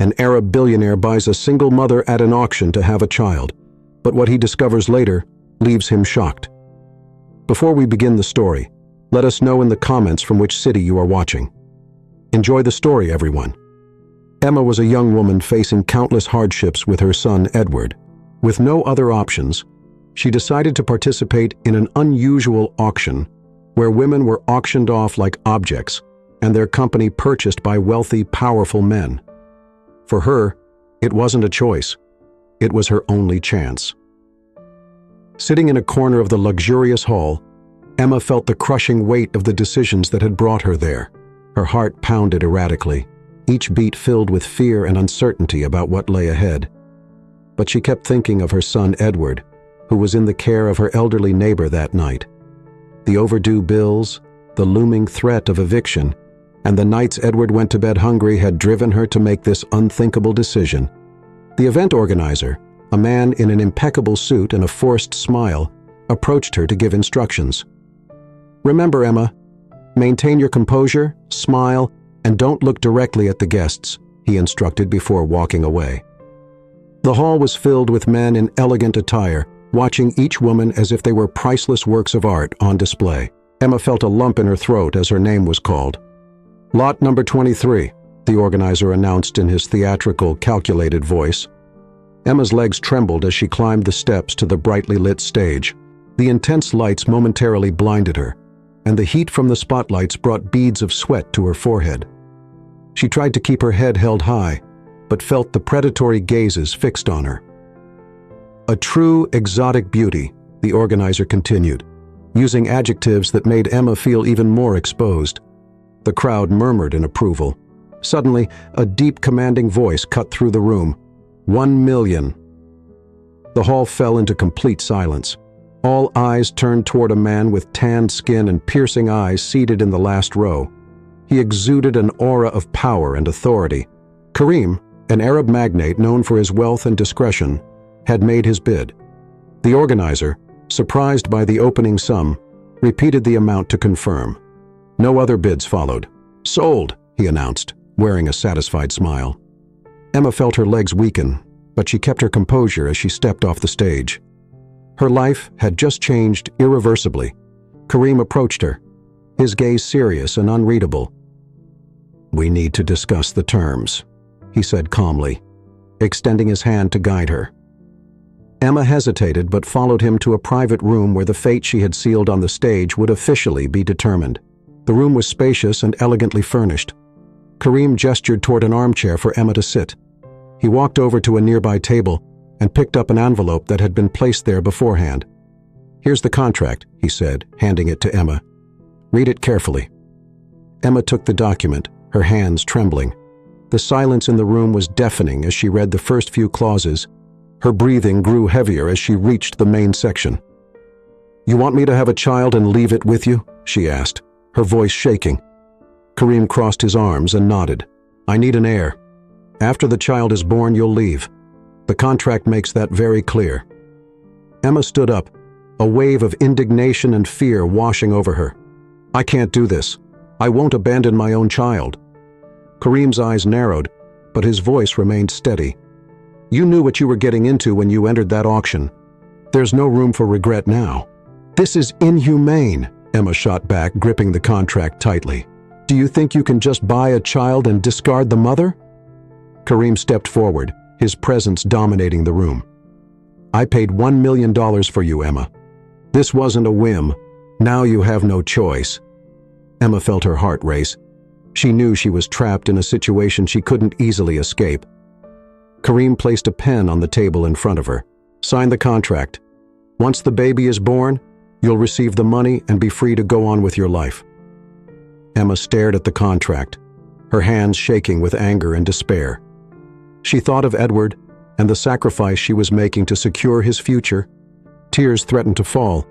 An Arab billionaire buys a single mother at an auction to have a child, but what he discovers later leaves him shocked. Before we begin the story, let us know in the comments from which city you are watching. Enjoy the story, everyone. Emma was a young woman facing countless hardships with her son, Edward. With no other options, she decided to participate in an unusual auction where women were auctioned off like objects and their company purchased by wealthy, powerful men. For her, it wasn't a choice. It was her only chance. Sitting in a corner of the luxurious hall, Emma felt the crushing weight of the decisions that had brought her there. Her heart pounded erratically, each beat filled with fear and uncertainty about what lay ahead. But she kept thinking of her son Edward, who was in the care of her elderly neighbor that night. The overdue bills, the looming threat of eviction, and the nights Edward went to bed hungry had driven her to make this unthinkable decision. The event organizer, a man in an impeccable suit and a forced smile, approached her to give instructions. "Remember, Emma, maintain your composure, smile, and don't look directly at the guests," he instructed before walking away. The hall was filled with men in elegant attire, watching each woman as if they were priceless works of art on display. Emma felt a lump in her throat as her name was called. "Lot number 23, the organizer announced in his theatrical, calculated voice. Emma's legs trembled as she climbed the steps to the brightly lit stage. The intense lights momentarily blinded her, and the heat from the spotlights brought beads of sweat to her forehead. She tried to keep her head held high, but felt the predatory gazes fixed on her. "A true exotic beauty," the organizer continued, using adjectives that made Emma feel even more exposed. The crowd murmured in approval. Suddenly, a deep, commanding voice cut through the room. 1 million. The hall fell into complete silence. All eyes turned toward a man with tanned skin and piercing eyes seated in the last row. He exuded an aura of power and authority. Karim, an Arab magnate known for his wealth and discretion, had made his bid. The organizer, surprised by the opening sum, repeated the amount to confirm. No other bids followed. "Sold," he announced, wearing a satisfied smile. Emma felt her legs weaken, but she kept her composure as she stepped off the stage. Her life had just changed irreversibly. Karim approached her, his gaze serious and unreadable. "We need to discuss the terms," he said calmly, extending his hand to guide her. Emma hesitated but followed him to a private room where the fate she had sealed on the stage would officially be determined. The room was spacious and elegantly furnished. Karim gestured toward an armchair for Emma to sit. He walked over to a nearby table and picked up an envelope that had been placed there beforehand. "Here's the contract," he said, handing it to Emma. "Read it carefully." Emma took the document, her hands trembling. The silence in the room was deafening as she read the first few clauses. Her breathing grew heavier as she reached the main section. "You want me to have a child and leave it with you?" she asked, her voice shaking. Karim crossed his arms and nodded. "I need an heir. After the child is born, you'll leave. The contract makes that very clear." Emma stood up, a wave of indignation and fear washing over her. "I can't do this. I won't abandon my own child." Karim's eyes narrowed, but his voice remained steady. "You knew what you were getting into when you entered that auction. There's no room for regret now." "This is inhumane," Emma shot back, gripping the contract tightly. "Do you think you can just buy a child and discard the mother?" Karim stepped forward, his presence dominating the room. "I paid $1 million for you, Emma. This wasn't a whim. Now you have no choice." Emma felt her heart race. She knew she was trapped in a situation she couldn't easily escape. Karim placed a pen on the table in front of her. "Sign the contract. Once the baby is born, you'll receive the money and be free to go on with your life." Emma stared at the contract, her hands shaking with anger and despair. She thought of Edward and the sacrifice she was making to secure his future. Tears threatened to fall,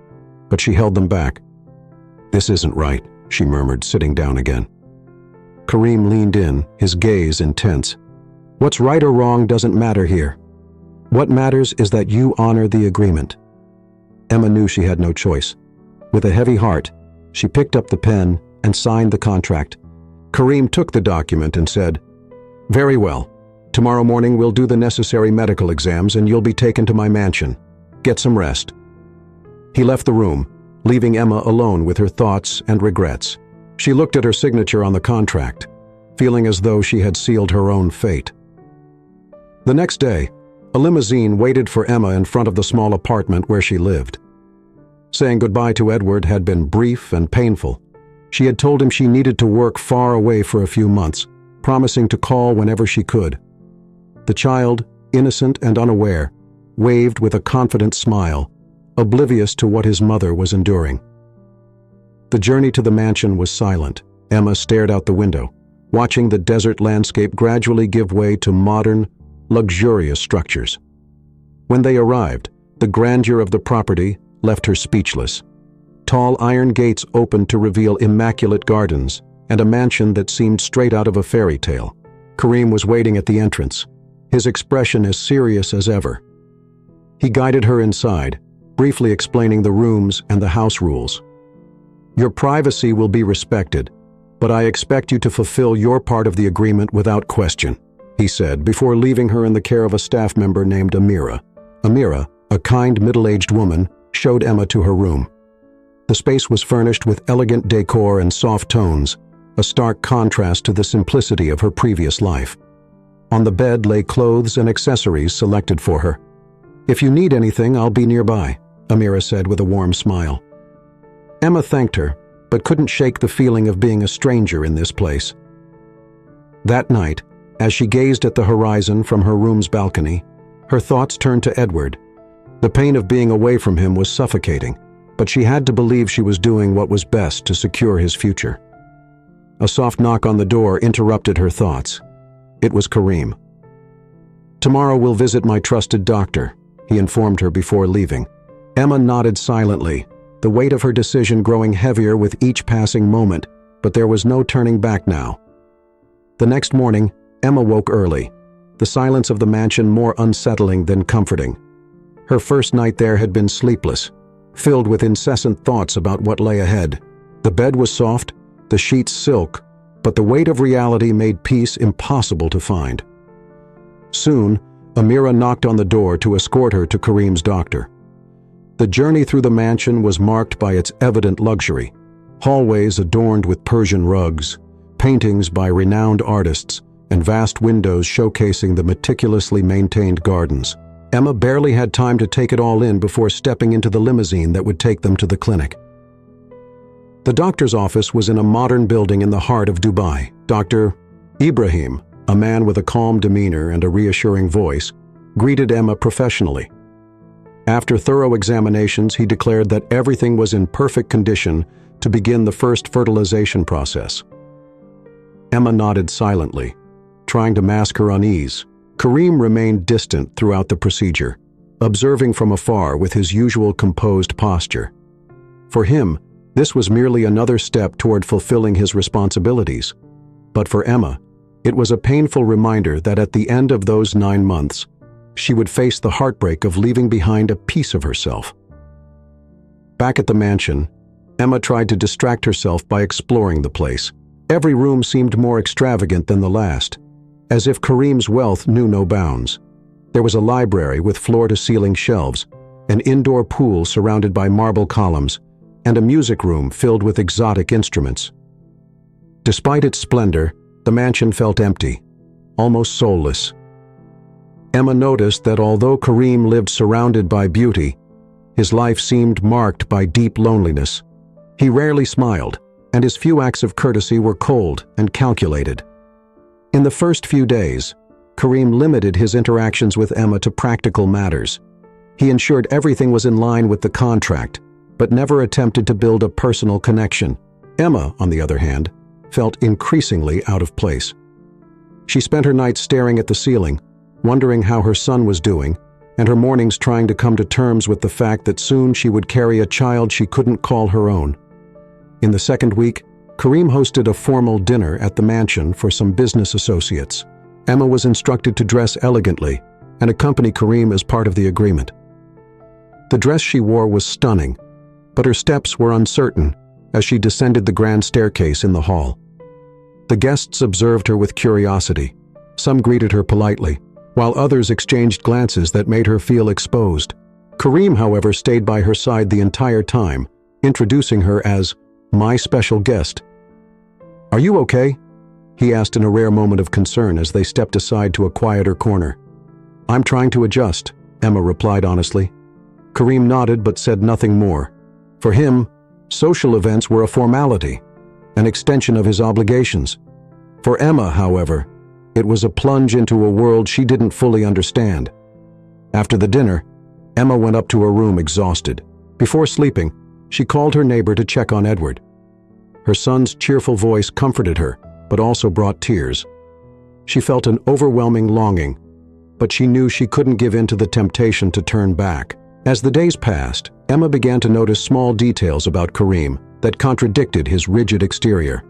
but she held them back. "This isn't right," she murmured, sitting down again. Karim leaned in, his gaze intense. "What's right or wrong doesn't matter here. What matters is that you honor the agreement." Emma knew she had no choice. With a heavy heart, she picked up the pen and signed the contract. Karim took the document and said, "Very well. Tomorrow morning we'll do the necessary medical exams and you'll be taken to my mansion. Get some rest." He left the room, leaving Emma alone with her thoughts and regrets. She looked at her signature on the contract, feeling as though she had sealed her own fate. The next day, a limousine waited for Emma in front of the small apartment where she lived. Saying goodbye to Edward had been brief and painful. She had told him she needed to work far away for a few months, promising to call whenever she could. The child, innocent and unaware, waved with a confident smile, oblivious to what his mother was enduring. The journey to the mansion was silent. Emma stared out the window, watching the desert landscape gradually give way to modern, luxurious structures. When they arrived, the grandeur of the property left her speechless. Tall iron gates opened to reveal immaculate gardens and a mansion that seemed straight out of a fairy tale. Kareem was waiting at the entrance, his expression as serious as ever. He guided her inside, briefly explaining the rooms and the house rules. "Your privacy will be respected, but I expect you to fulfill your part of the agreement without question," he said before leaving her in the care of a staff member named Amira. Amira, a kind middle-aged woman, showed Emma to her room. The space was furnished with elegant decor and soft tones, a stark contrast to the simplicity of her previous life. On the bed lay clothes and accessories selected for her. "If you need anything, I'll be nearby," Amira said with a warm smile. Emma thanked her, but couldn't shake the feeling of being a stranger in this place. That night, as she gazed at the horizon from her room's balcony, her thoughts turned to Edward. The pain of being away from him was suffocating, but she had to believe she was doing what was best to secure his future. A soft knock on the door interrupted her thoughts. It was Kareem. "Tomorrow we'll visit my trusted doctor," he informed her before leaving. Emma nodded silently, the weight of her decision growing heavier with each passing moment, but there was no turning back now. The next morning, Emma woke early, the silence of the mansion more unsettling than comforting. Her first night there had been sleepless, filled with incessant thoughts about what lay ahead. The bed was soft, the sheets silk, but the weight of reality made peace impossible to find. Soon, Amira knocked on the door to escort her to Kareem's doctor. The journey through the mansion was marked by its evident luxury. Hallways adorned with Persian rugs, paintings by renowned artists, and vast windows showcasing the meticulously maintained gardens. Emma barely had time to take it all in before stepping into the limousine that would take them to the clinic. The doctor's office was in a modern building in the heart of Dubai. Dr. Ibrahim, a man with a calm demeanor and a reassuring voice, greeted Emma professionally. After thorough examinations, he declared that everything was in perfect condition to begin the first fertilization process. Emma nodded silently, trying to mask her unease. Kareem remained distant throughout the procedure, observing from afar with his usual composed posture. For him, this was merely another step toward fulfilling his responsibilities. But for Emma, it was a painful reminder that at the end of those 9 months, she would face the heartbreak of leaving behind a piece of herself. Back at the mansion, Emma tried to distract herself by exploring the place. Every room seemed more extravagant than the last, as if Kareem's wealth knew no bounds. There was a library with floor-to-ceiling shelves, an indoor pool surrounded by marble columns, and a music room filled with exotic instruments. Despite its splendor, the mansion felt empty, almost soulless. Emma noticed that although Kareem lived surrounded by beauty, his life seemed marked by deep loneliness. He rarely smiled, and his few acts of courtesy were cold and calculated. In the first few days, Kareem limited his interactions with Emma to practical matters. He ensured everything was in line with the contract, but never attempted to build a personal connection. Emma, on the other hand, felt increasingly out of place. She spent her nights staring at the ceiling, wondering how her son was doing, and her mornings trying to come to terms with the fact that soon she would carry a child she couldn't call her own. In the second week, Kareem hosted a formal dinner at the mansion for some business associates. Emma was instructed to dress elegantly and accompany Kareem as part of the agreement. The dress she wore was stunning, but her steps were uncertain as she descended the grand staircase in the hall. The guests observed her with curiosity, Some greeted her politely, while others exchanged glances that made her feel exposed. Kareem, however, stayed by her side the entire time, introducing her as my special guest. "Are you okay?" he asked in a rare moment of concern as they stepped aside to a quieter corner. "I'm trying to adjust," Emma replied honestly. Kareem nodded but said nothing more. For him, social events were a formality, an extension of his obligations. For Emma, however, it was a plunge into a world she didn't fully understand. After the dinner, Emma went up to her room exhausted. Before sleeping, she called her neighbor to check on Edward. Her son's cheerful voice comforted her, but also brought tears. She felt an overwhelming longing, but she knew she couldn't give in to the temptation to turn back. As the days passed, Emma began to notice small details about Kareem that contradicted his rigid exterior.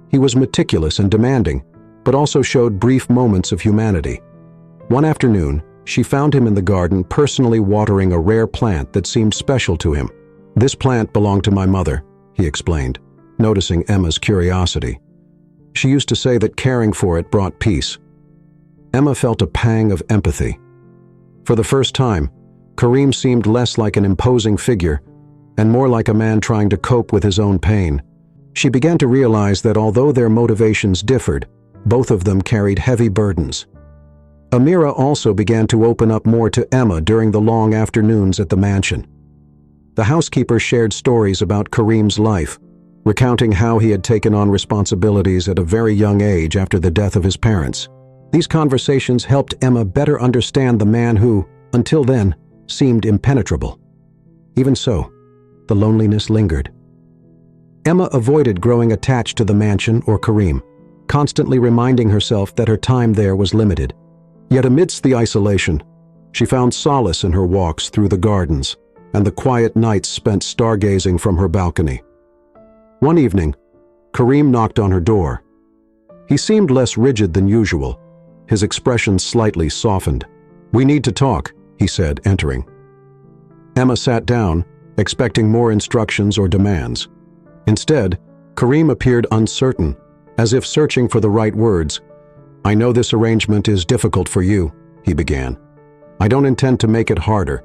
He was meticulous and demanding, but also showed brief moments of humanity. One afternoon, she found him in the garden personally watering a rare plant that seemed special to him. "This plant belonged to my mother," he explained, noticing Emma's curiosity. "She used to say that caring for it brought peace." Emma felt a pang of empathy. For the first time, Kareem seemed less like an imposing figure and more like a man trying to cope with his own pain. She began to realize that although their motivations differed, both of them carried heavy burdens. Amira also began to open up more to Emma during the long afternoons at the mansion. The housekeeper shared stories about Kareem's life, recounting how he had taken on responsibilities at a very young age after the death of his parents. These conversations helped Emma better understand the man who, until then, seemed impenetrable. Even so, the loneliness lingered. Emma avoided growing attached to the mansion or Kareem, constantly reminding herself that her time there was limited. Yet amidst the isolation, she found solace in her walks through the gardens and the quiet nights spent stargazing from her balcony. One evening, Kareem knocked on her door. He seemed less rigid than usual, his expression slightly softened. "We need to talk," he said, entering. Emma sat down, expecting more instructions or demands. Instead, Kareem appeared uncertain, as if searching for the right words. "I know this arrangement is difficult for you," he began. "I don't intend to make it harder.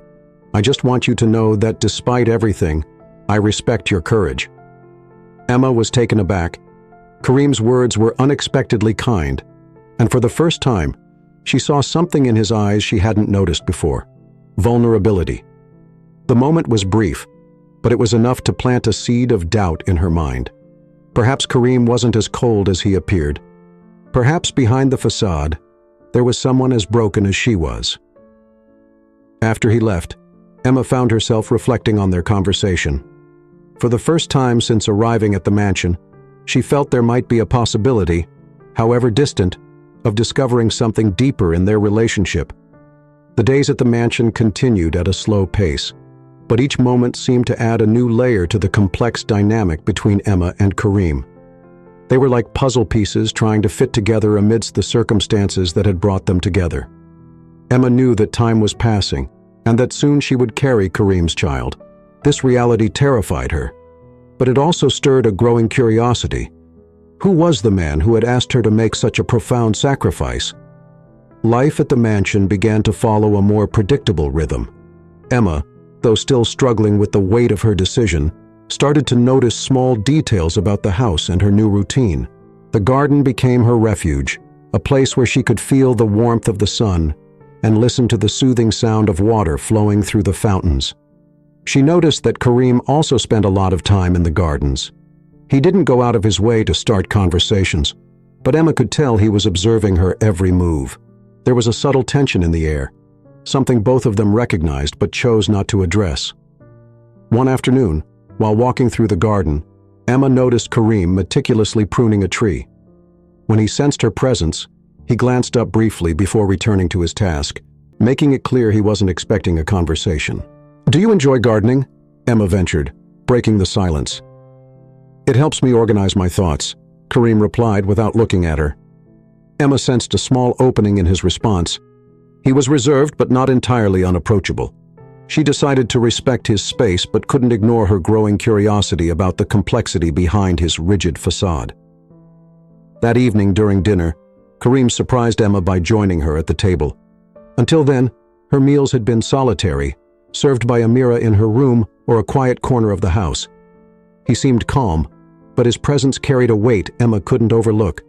I just want you to know that despite everything, I respect your courage." Emma was taken aback. Kareem's words were unexpectedly kind, and for the first time, she saw something in his eyes she hadn't noticed before: vulnerability. The moment was brief, but it was enough to plant a seed of doubt in her mind. Perhaps Kareem wasn't as cold as he appeared. Perhaps behind the facade, there was someone as broken as she was. After he left, Emma found herself reflecting on their conversation. For the first time since arriving at the mansion, she felt there might be a possibility, however distant, of discovering something deeper in their relationship. The days at the mansion continued at a slow pace, but each moment seemed to add a new layer to the complex dynamic between Emma and Kareem. They were like puzzle pieces trying to fit together amidst the circumstances that had brought them together. Emma knew that time was passing, and that soon she would carry Kareem's child. This reality terrified her, but it also stirred a growing curiosity. Who was the man who had asked her to make such a profound sacrifice? Life at the mansion began to follow a more predictable rhythm. Emma, though still struggling with the weight of her decision, started to notice small details about the house and her new routine. The garden became her refuge, a place where she could feel the warmth of the sun and listen to the soothing sound of water flowing through the fountains. She noticed that Kareem also spent a lot of time in the gardens. He didn't go out of his way to start conversations, but Emma could tell he was observing her every move. There was a subtle tension in the air, something both of them recognized but chose not to address. One afternoon, while walking through the garden, Emma noticed Kareem meticulously pruning a tree. When he sensed her presence, he glanced up briefly before returning to his task, making it clear he wasn't expecting a conversation. "Do you enjoy gardening?" Emma ventured, breaking the silence. "It helps me organize my thoughts," Kareem replied without looking at her. Emma sensed a small opening in his response. He was reserved but not entirely unapproachable. She decided to respect his space but couldn't ignore her growing curiosity about the complexity behind his rigid facade. That evening during dinner, Kareem surprised Emma by joining her at the table. Until then, her meals had been solitary, served by Amira in her room or a quiet corner of the house. He seemed calm, but his presence carried a weight Emma couldn't overlook.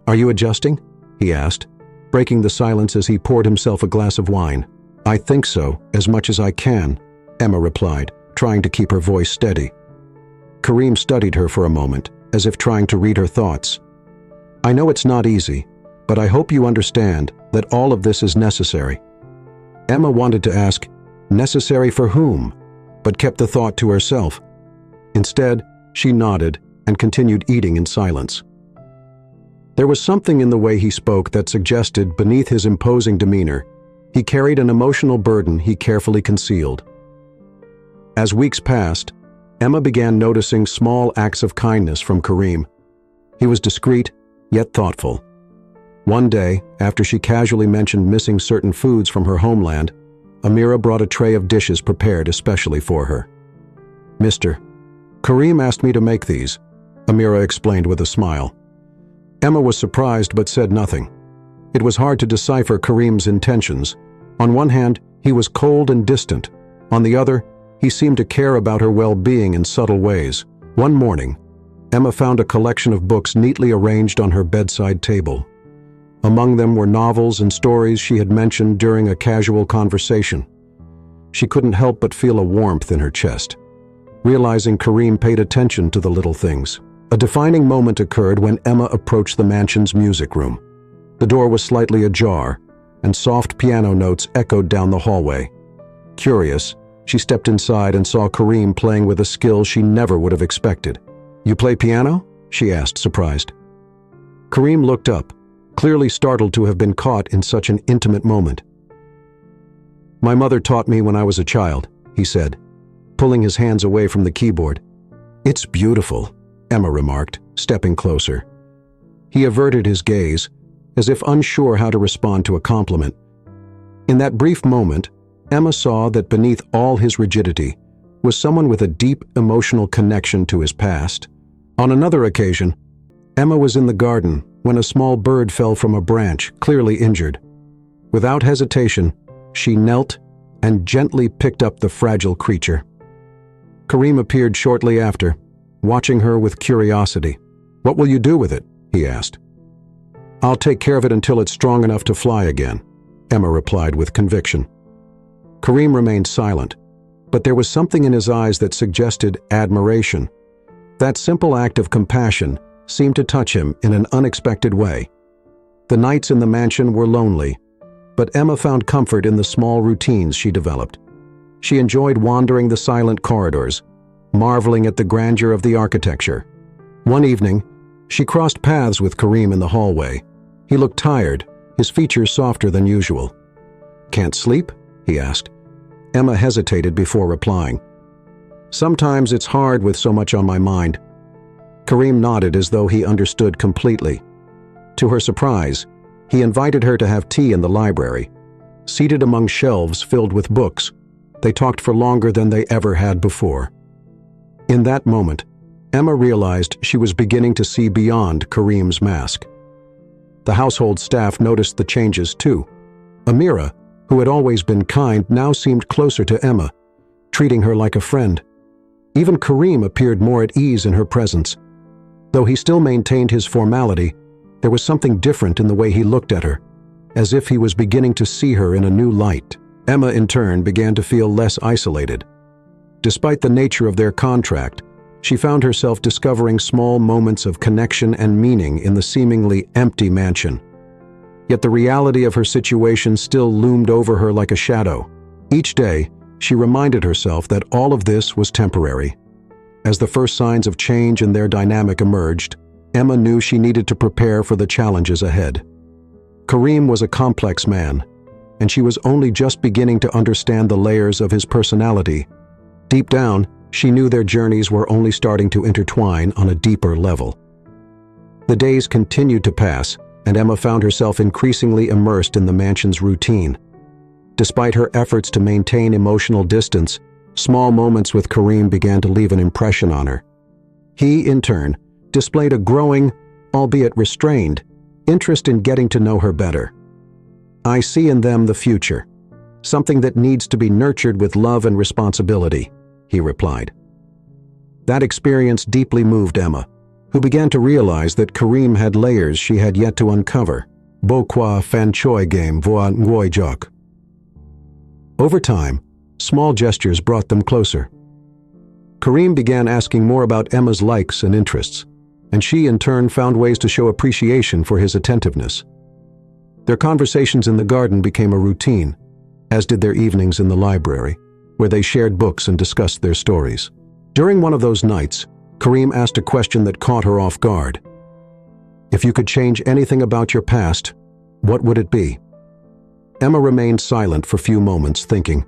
"Are you adjusting?" he asked, breaking the silence as he poured himself a glass of wine. "I think so, as much as I can," Emma replied, trying to keep her voice steady. Kareem studied her for a moment, as if trying to read her thoughts. "I know it's not easy, but I hope you understand that all of this is necessary." Emma wanted to ask, "Necessary for whom?" but kept the thought to herself. Instead, she nodded and continued eating in silence. There was something in the way he spoke that suggested, beneath his imposing demeanor, he carried an emotional burden he carefully concealed. As weeks passed, Emma began noticing small acts of kindness from Kareem. He was discreet, yet thoughtful. One day, after she casually mentioned missing certain foods from her homeland, Amira brought a tray of dishes prepared especially for her. "Mr. Kareem asked me to make these," Amira explained with a smile. Emma was surprised but said nothing. It was hard to decipher Kareem's intentions. On one hand, he was cold and distant. On the other, he seemed to care about her well-being in subtle ways. One morning, Emma found a collection of books neatly arranged on her bedside table. Among them were novels and stories she had mentioned during a casual conversation. She couldn't help but feel a warmth in her chest, realizing Kareem paid attention to the little things. A defining moment occurred when Emma approached the mansion's music room. The door was slightly ajar, and soft piano notes echoed down the hallway. Curious, she stepped inside and saw Kareem playing with a skill she never would have expected. "You play piano?" she asked, surprised. Kareem looked up, clearly startled to have been caught in such an intimate moment. "My mother taught me when I was a child," he said, pulling his hands away from the keyboard. "It's beautiful," Emma remarked, stepping closer. He averted his gaze, as if unsure how to respond to a compliment. In that brief moment, Emma saw that beneath all his rigidity was someone with a deep emotional connection to his past. On another occasion, Emma was in the garden when a small bird fell from a branch, clearly injured. Without hesitation, she knelt and gently picked up the fragile creature. Kareem appeared shortly after, watching her with curiosity. "What will you do with it?" he asked. "I'll take care of it until it's strong enough to fly again," Emma replied with conviction. Kareem remained silent, but there was something in his eyes that suggested admiration. That simple act of compassion seemed to touch him in an unexpected way. The nights in the mansion were lonely, but Emma found comfort in the small routines she developed. She enjoyed wandering the silent corridors, marveling at the grandeur of the architecture. One evening, she crossed paths with Kareem in the hallway. He looked tired, his features softer than usual. "Can't sleep?" he asked. Emma hesitated before replying. "Sometimes it's hard with so much on my mind." Kareem nodded as though he understood completely. To her surprise, he invited her to have tea in the library. Seated among shelves filled with books, they talked for longer than they ever had before. In that moment, Emma realized she was beginning to see beyond Kareem's mask. The household staff noticed the changes too. Amira, who had always been kind, now seemed closer to Emma, treating her like a friend. Even Kareem appeared more at ease in her presence. Though he still maintained his formality, there was something different in the way he looked at her, as if he was beginning to see her in a new light. Emma, in turn, began to feel less isolated. Despite the nature of their contract, she found herself discovering small moments of connection and meaning in the seemingly empty mansion. Yet the reality of her situation still loomed over her like a shadow. Each day, she reminded herself that all of this was temporary. As the first signs of change in their dynamic emerged, Emma knew she needed to prepare for the challenges ahead. Kareem was a complex man, and she was only just beginning to understand the layers of his personality. Deep down, she knew their journeys were only starting to intertwine on a deeper level. The days continued to pass, and Emma found herself increasingly immersed in the mansion's routine. Despite her efforts to maintain emotional distance, small moments with Kareem began to leave an impression on her. He, in turn, displayed a growing, albeit restrained, interest in getting to know her better. I see in them the future, something that needs to be nurtured with love and responsibility, he replied. That experience deeply moved Emma, who began to realize that Karim had layers she had yet to uncover. Bokwa fan choi game voa ngoi jok. Over time, small gestures brought them closer. Karim began asking more about Emma's likes and interests, and she in turn found ways to show appreciation for his attentiveness. Their conversations in the garden became a routine, as did their evenings in the library, where they shared books and discussed their stories. During one of those nights, Karim asked a question that caught her off guard. If you could change anything about your past, what would it be? Emma remained silent for a few moments, thinking.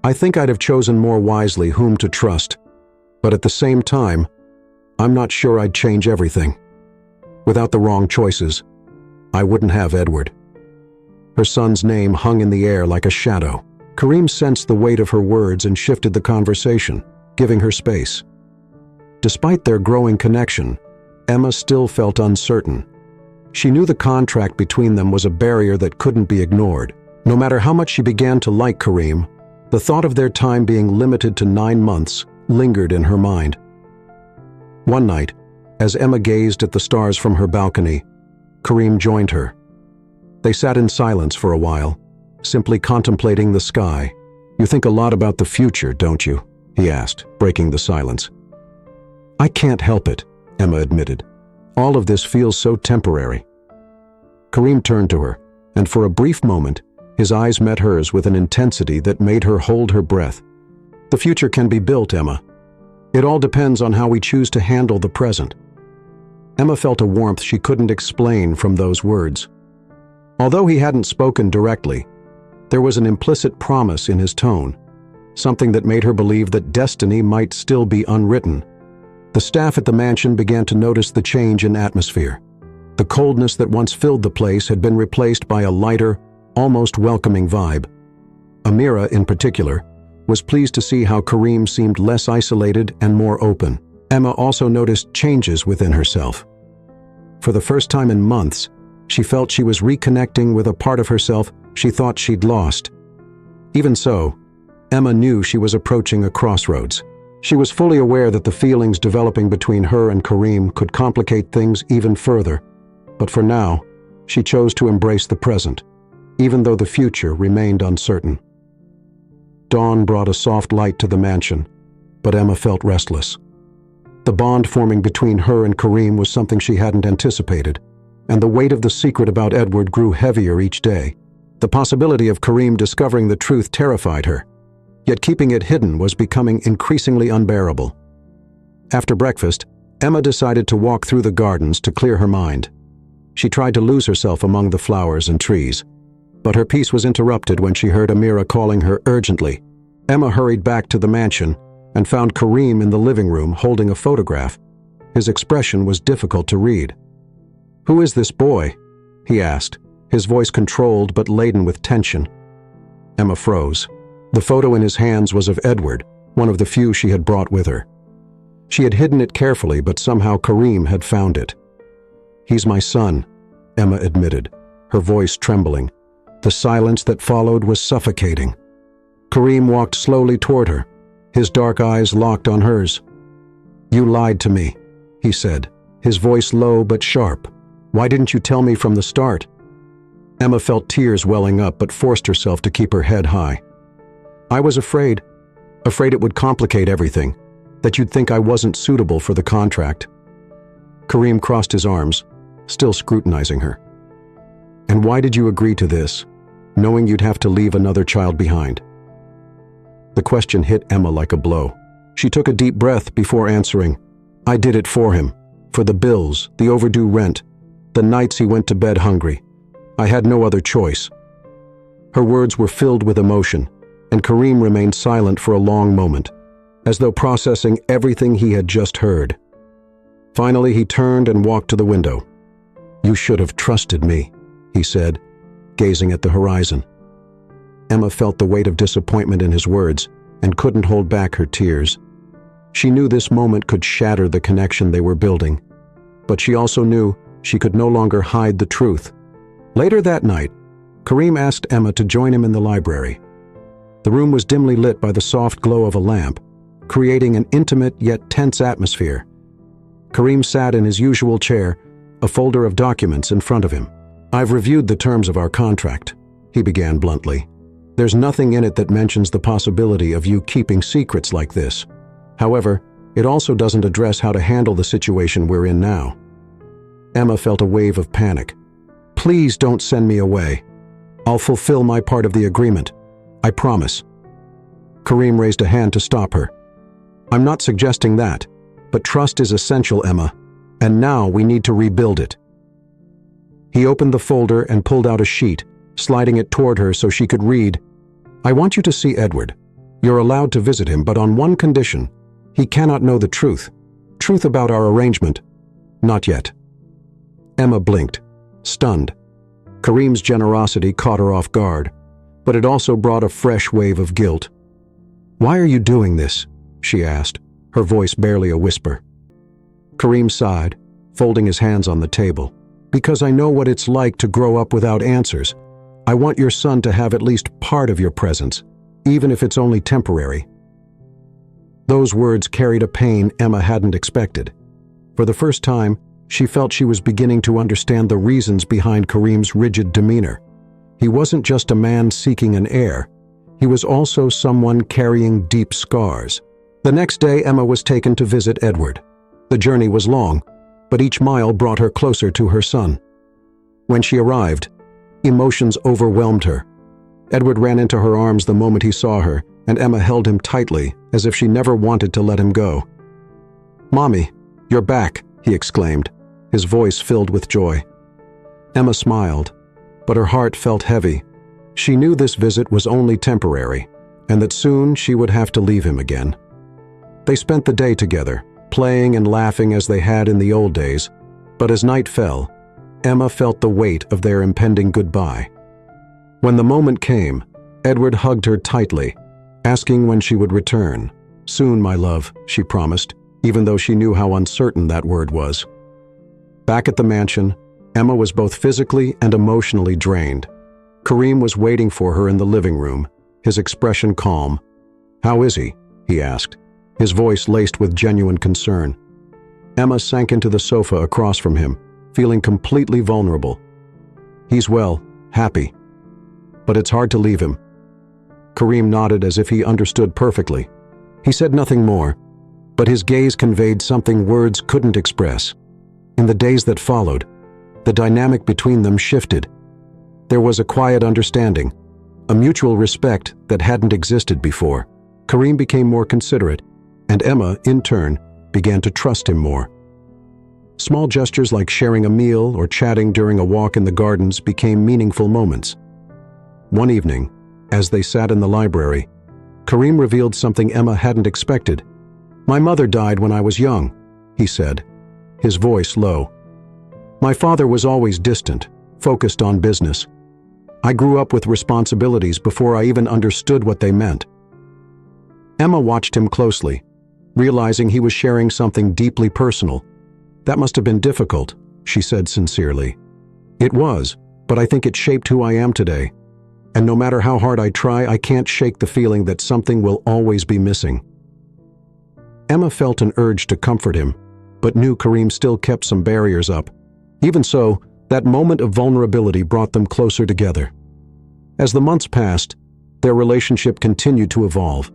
I think I'd have chosen more wisely whom to trust, but at the same time, I'm not sure I'd change everything. Without the wrong choices, I wouldn't have Edward. Her son's name hung in the air like a shadow. Karim sensed the weight of her words and shifted the conversation, giving her space. Despite their growing connection, Emma still felt uncertain. She knew the contract between them was a barrier that couldn't be ignored. No matter how much she began to like Karim, the thought of their time being limited to 9 months lingered in her mind. One night, as Emma gazed at the stars from her balcony, Karim joined her. They sat in silence for a while, simply contemplating the sky. You think a lot about the future, don't you? He asked, breaking the silence. I can't help it, Emma admitted. All of this feels so temporary. Karim turned to her, and for a brief moment, his eyes met hers with an intensity that made her hold her breath. The future can be built, Emma. It all depends on how we choose to handle the present. Emma felt a warmth she couldn't explain from those words. Although he hadn't spoken directly, there was an implicit promise in his tone, something that made her believe that destiny might still be unwritten. The staff at the mansion began to notice the change in atmosphere. The coldness that once filled the place had been replaced by a lighter, almost welcoming vibe. Amira, in particular, was pleased to see how Karim seemed less isolated and more open. Emma also noticed changes within herself. For the first time in months, she felt she was reconnecting with a part of herself she thought she'd lost. Even so, Emma knew she was approaching a crossroads. She was fully aware that the feelings developing between her and Karim could complicate things even further, but for now, she chose to embrace the present, even though the future remained uncertain. Dawn brought a soft light to the mansion, but Emma felt restless. The bond forming between her and Karim was something she hadn't anticipated, and the weight of the secret about Edward grew heavier each day. The possibility of Karim discovering the truth terrified her, yet keeping it hidden was becoming increasingly unbearable. After breakfast, Emma decided to walk through the gardens to clear her mind. She tried to lose herself among the flowers and trees, but her peace was interrupted when she heard Amira calling her urgently. Emma hurried back to the mansion and found Karim in the living room holding a photograph. His expression was difficult to read. "Who is this boy?" he asked, his voice controlled but laden with tension. Emma froze. The photo in his hands was of Edward, one of the few she had brought with her. She had hidden it carefully, but somehow Karim had found it. "He's my son," Emma admitted, her voice trembling. The silence that followed was suffocating. Karim walked slowly toward her, his dark eyes locked on hers. "You lied to me," he said, his voice low but sharp. "Why didn't you tell me from the start?" Emma felt tears welling up but forced herself to keep her head high. "I was afraid it would complicate everything, that you'd think I wasn't suitable for the contract." Karim crossed his arms, still scrutinizing her. "And why did you agree to this, knowing you'd have to leave another child behind?" The question hit Emma like a blow. She took a deep breath before answering. "I did it for him, for the bills, the overdue rent, the nights he went to bed hungry. I had no other choice." Her words were filled with emotion, and Karim remained silent for a long moment, as though processing everything he had just heard. Finally, he turned and walked to the window. "You should have trusted me," he said, gazing at the horizon. Emma felt the weight of disappointment in his words and couldn't hold back her tears. She knew this moment could shatter the connection they were building, but she also knew She could no longer hide the truth. Later that night, Karim asked Emma to join him in the library. The room was dimly lit by the soft glow of a lamp, creating an intimate yet tense atmosphere. Karim sat in his usual chair, a folder of documents in front of him. "I've reviewed the terms of our contract," he began bluntly. "There's nothing in it that mentions the possibility of you keeping secrets like this. However, it also doesn't address how to handle the situation we're in now." Emma felt a wave of panic. "Please don't send me away. I'll fulfill my part of the agreement. I promise." Karim raised a hand to stop her. "I'm not suggesting that, but trust is essential, Emma, and now we need to rebuild it." He opened the folder and pulled out a sheet, sliding it toward her so she could read. "I want you to see Edward. You're allowed to visit him, but on one condition. He cannot know the truth. Truth about our arrangement. Not yet." Emma blinked, stunned. Karim's generosity caught her off guard, but it also brought a fresh wave of guilt. "Why are you doing this?" she asked, her voice barely a whisper. Karim sighed, folding his hands on the table. "Because I know what it's like to grow up without answers. I want your son to have at least part of your presence, even if it's only temporary." Those words carried a pain Emma hadn't expected. For the first time, she felt she was beginning to understand the reasons behind Karim's rigid demeanor. He wasn't just a man seeking an heir. He was also someone carrying deep scars. The next day, Emma was taken to visit Edward. The journey was long, but each mile brought her closer to her son. When she arrived, emotions overwhelmed her. Edward ran into her arms the moment he saw her, and Emma held him tightly, as if she never wanted to let him go. "Mommy, you're back," he exclaimed, his voice filled with joy. Emma smiled, but her heart felt heavy. She knew this visit was only temporary, and that soon she would have to leave him again. They spent the day together, playing and laughing as they had in the old days, but as night fell, Emma felt the weight of their impending goodbye. When the moment came, Edward hugged her tightly, asking when she would return. "Soon, my love," she promised, even though she knew how uncertain that word was. Back at the mansion, Emma was both physically and emotionally drained. Karim was waiting for her in the living room, his expression calm. "How is he?" he asked, his voice laced with genuine concern. Emma sank into the sofa across from him, feeling completely vulnerable. "He's well, happy. But it's hard to leave him." Karim nodded as if he understood perfectly. He said nothing more, but his gaze conveyed something words couldn't express. In the days that followed, the dynamic between them shifted. There was a quiet understanding, a mutual respect that hadn't existed before. Karim became more considerate, and Emma, in turn, began to trust him more. Small gestures like sharing a meal or chatting during a walk in the gardens became meaningful moments. One evening, as they sat in the library, Karim revealed something Emma hadn't expected. "My mother died when I was young," he said, his voice low. "My father was always distant, focused on business. I grew up with responsibilities before I even understood what they meant." Emma watched him closely, realizing he was sharing something deeply personal. "That must have been difficult," she said sincerely. "It was, but I think it shaped who I am today. And no matter how hard I try, I can't shake the feeling that something will always be missing." Emma felt an urge to comfort him, but knew Karim still kept some barriers up. Even so, that moment of vulnerability brought them closer together. As the months passed, their relationship continued to evolve.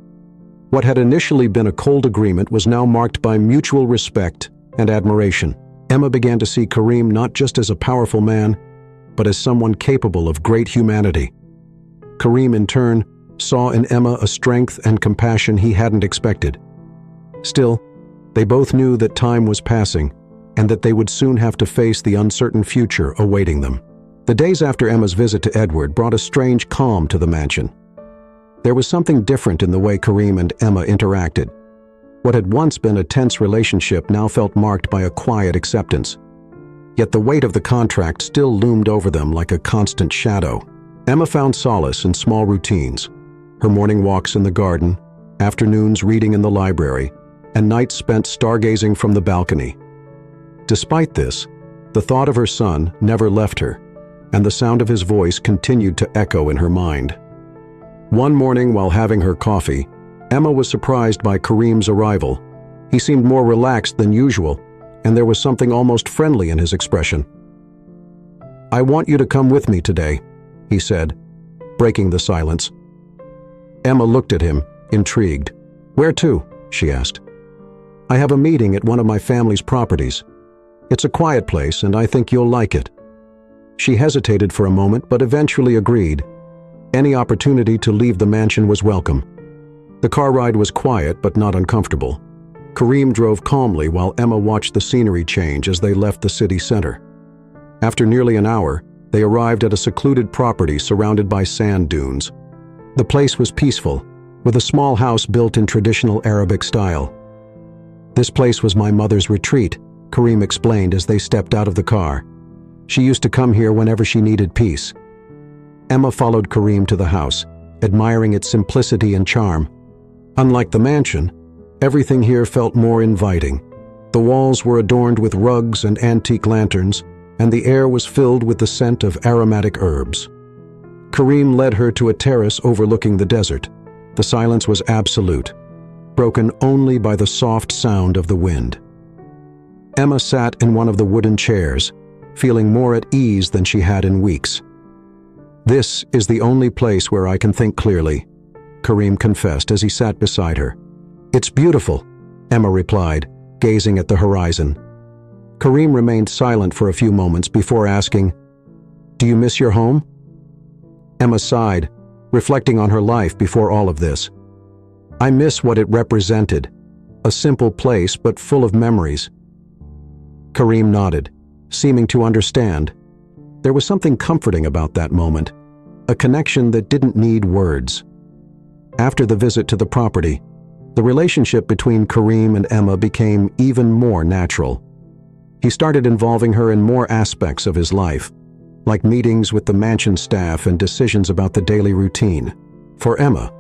What had initially been a cold agreement was now marked by mutual respect and admiration. Emma began to see Karim not just as a powerful man, but as someone capable of great humanity. Karim, in turn, saw in Emma a strength and compassion he hadn't expected. Still, they both knew that time was passing, and that they would soon have to face the uncertain future awaiting them. The days after Emma's visit to Edward brought a strange calm to the mansion. There was something different in the way Karim and Emma interacted. What had once been a tense relationship now felt marked by a quiet acceptance. Yet the weight of the contract still loomed over them like a constant shadow. Emma found solace in small routines, her morning walks in the garden, afternoons reading in the library, and nights spent stargazing from the balcony. Despite this, The thought of her son never left her, and the sound of his voice continued to echo in her mind. One morning while having her coffee, Emma was surprised by Kareem's arrival. He seemed more relaxed than usual, and there was something almost friendly in his expression. "I want you to come with me today," he said, breaking the silence. Emma looked at him, intrigued. "Where to?" she asked. "I have a meeting at one of my family's properties. It's a quiet place, and I think you'll like it." She hesitated for a moment, but eventually agreed. Any opportunity to leave the mansion was welcome. The car ride was quiet but not uncomfortable. Kareem drove calmly while Emma watched the scenery change as they left the city center. After nearly an hour, they arrived at a secluded property surrounded by sand dunes. The place was peaceful, with a small house built in traditional Arabic style. "This place was my mother's retreat," Kareem explained as they stepped out of the car. "She used to come here whenever she needed peace." Emma followed Kareem to the house, admiring its simplicity and charm. Unlike the mansion, everything here felt more inviting. The walls were adorned with rugs and antique lanterns, and the air was filled with the scent of aromatic herbs. Kareem led her to a terrace overlooking the desert. The silence was absolute, broken only by the soft sound of the wind. Emma sat in one of the wooden chairs, feeling more at ease than she had in weeks. "This is the only place where I can think clearly," Kareem confessed as he sat beside her. "It's beautiful," Emma replied, gazing at the horizon. Kareem remained silent for a few moments before asking, "Do you miss your home?" Emma sighed, reflecting on her life before all of this. "I miss what it represented, a simple place but full of memories." Kareem nodded, seeming to understand. There was something comforting about that moment, a connection that didn't need words. After the visit to the property, the relationship between Kareem and Emma became even more natural. He started involving her in more aspects of his life, like meetings with the mansion staff and decisions about the daily routine. For Emma,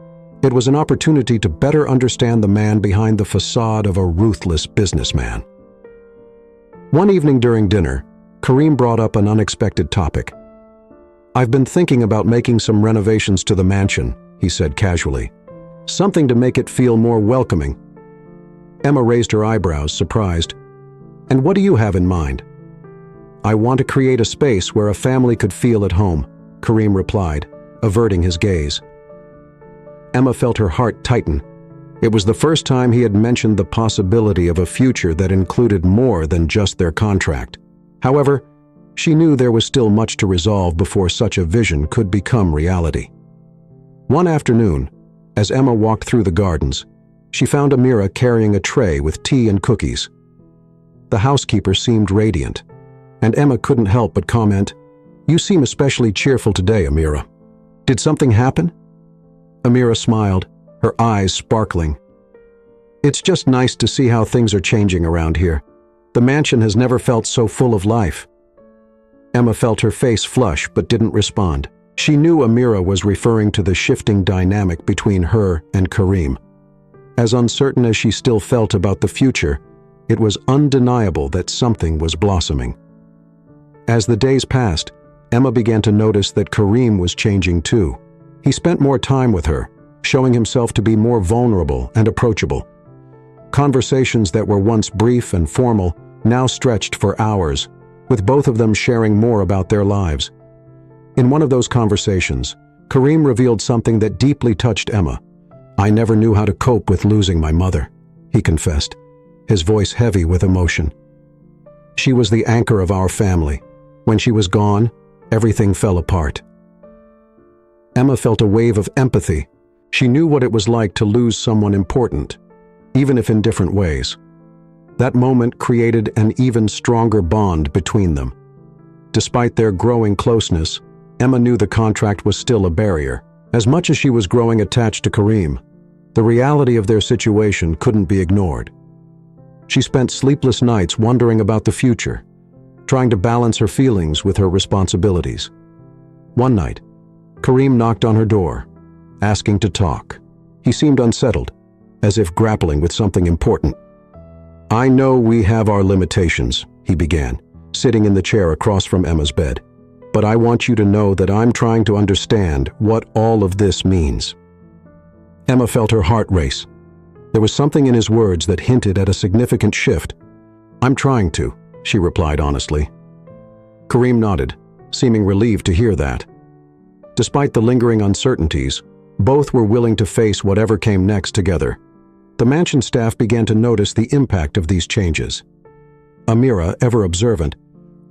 it was an opportunity to better understand the man behind the facade of a ruthless businessman. One evening during dinner, Kareem brought up an unexpected topic. "I've been thinking about making some renovations to the mansion," he said casually. "Something to make it feel more welcoming." Emma raised her eyebrows, surprised. "And what do you have in mind?" "I want to create a space where a family could feel at home," Kareem replied, averting his gaze. Emma felt her heart tighten. It was the first time he had mentioned the possibility of a future that included more than just their contract. However, she knew there was still much to resolve before such a vision could become reality. One afternoon, as Emma walked through the gardens, she found Amira carrying a tray with tea and cookies. The housekeeper seemed radiant, and Emma couldn't help but comment, "You seem especially cheerful today, Amira. Did something happen?" Amira smiled, her eyes sparkling. "It's just nice to see how things are changing around here. The mansion has never felt so full of life." Emma felt her face flush but didn't respond. She knew Amira was referring to the shifting dynamic between her and Kareem. As uncertain as she still felt about the future, it was undeniable that something was blossoming. As the days passed, Emma began to notice that Kareem was changing too. He spent more time with her, showing himself to be more vulnerable and approachable. Conversations that were once brief and formal now stretched for hours, with both of them sharing more about their lives. In one of those conversations, Kareem revealed something that deeply touched Emma. "I never knew how to cope with losing my mother," he confessed, his voice heavy with emotion. "She was the anchor of our family. When she was gone, everything fell apart." Emma felt a wave of empathy. She knew what it was like to lose someone important, even if in different ways. That moment created an even stronger bond between them. Despite their growing closeness, Emma knew the contract was still a barrier. As much as she was growing attached to Kareem, the reality of their situation couldn't be ignored. She spent sleepless nights wondering about the future, trying to balance her feelings with her responsibilities. One night, Kareem knocked on her door, asking to talk. He seemed unsettled, as if grappling with something important. "I know we have our limitations," he began, sitting in the chair across from Emma's bed. "But I want you to know that I'm trying to understand what all of this means." Emma felt her heart race. There was something in his words that hinted at a significant shift. "I'm trying to," she replied honestly. Kareem nodded, seeming relieved to hear that. Despite the lingering uncertainties, both were willing to face whatever came next together. The mansion staff began to notice the impact of these changes. Amira, ever observant,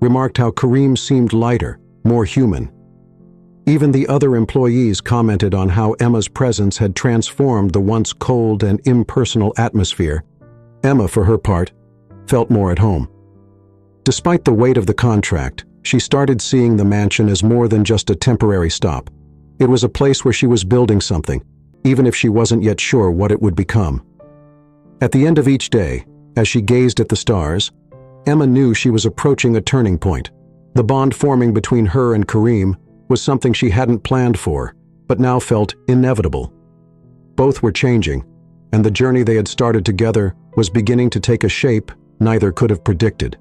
remarked how Kareem seemed lighter, more human. Even the other employees commented on how Emma's presence had transformed the once cold and impersonal atmosphere. Emma, for her part, felt more at home. Despite the weight of the contract, she started seeing the mansion as more than just a temporary stop. It was a place where she was building something, even if she wasn't yet sure what it would become. At the end of each day, as she gazed at the stars, Emma knew she was approaching a turning point. The bond forming between her and Kareem was something she hadn't planned for, but now felt inevitable. Both were changing, and the journey they had started together was beginning to take a shape neither could have predicted.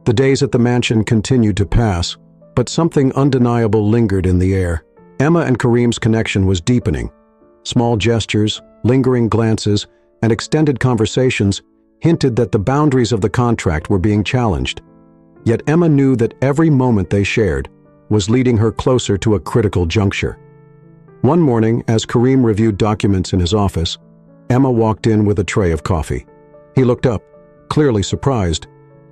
The days at the mansion continued to pass, but something undeniable lingered in the air. Emma and Kareem's connection was deepening. Small gestures, lingering glances, and extended conversations hinted that the boundaries of the contract were being challenged. Yet Emma knew that every moment they shared was leading her closer to a critical juncture. One morning, as Kareem reviewed documents in his office, Emma walked in with a tray of coffee. He looked up, clearly surprised,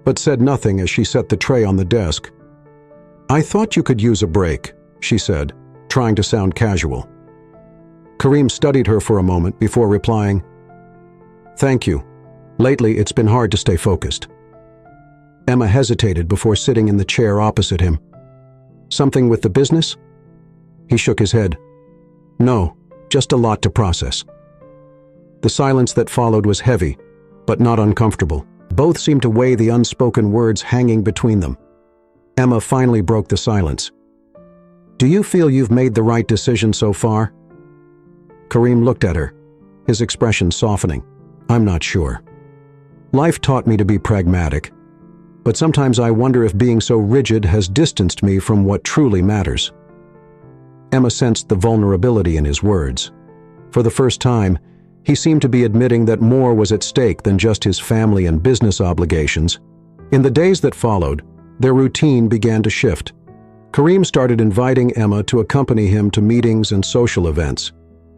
but said nothing as she set the tray on the desk. "I thought you could use a break," she said, trying to sound casual. Kareem studied her for a moment before replying, "Thank you. Lately, it's been hard to stay focused." Emma hesitated before sitting in the chair opposite him. "Something with the business?" He shook his head. "No, just a lot to process." The silence that followed was heavy, but not uncomfortable. Both seemed to weigh the unspoken words hanging between them. Emma finally broke the silence. "Do you feel you've made the right decision so far?" Kareem looked at her, his expression softening. "I'm not sure. Life taught me to be pragmatic, but sometimes I wonder if being so rigid has distanced me from what truly matters." Emma sensed the vulnerability in his words. For the first time, he seemed to be admitting that more was at stake than just his family and business obligations. In the days that followed, their routine began to shift. Kareem started inviting Emma to accompany him to meetings and social events.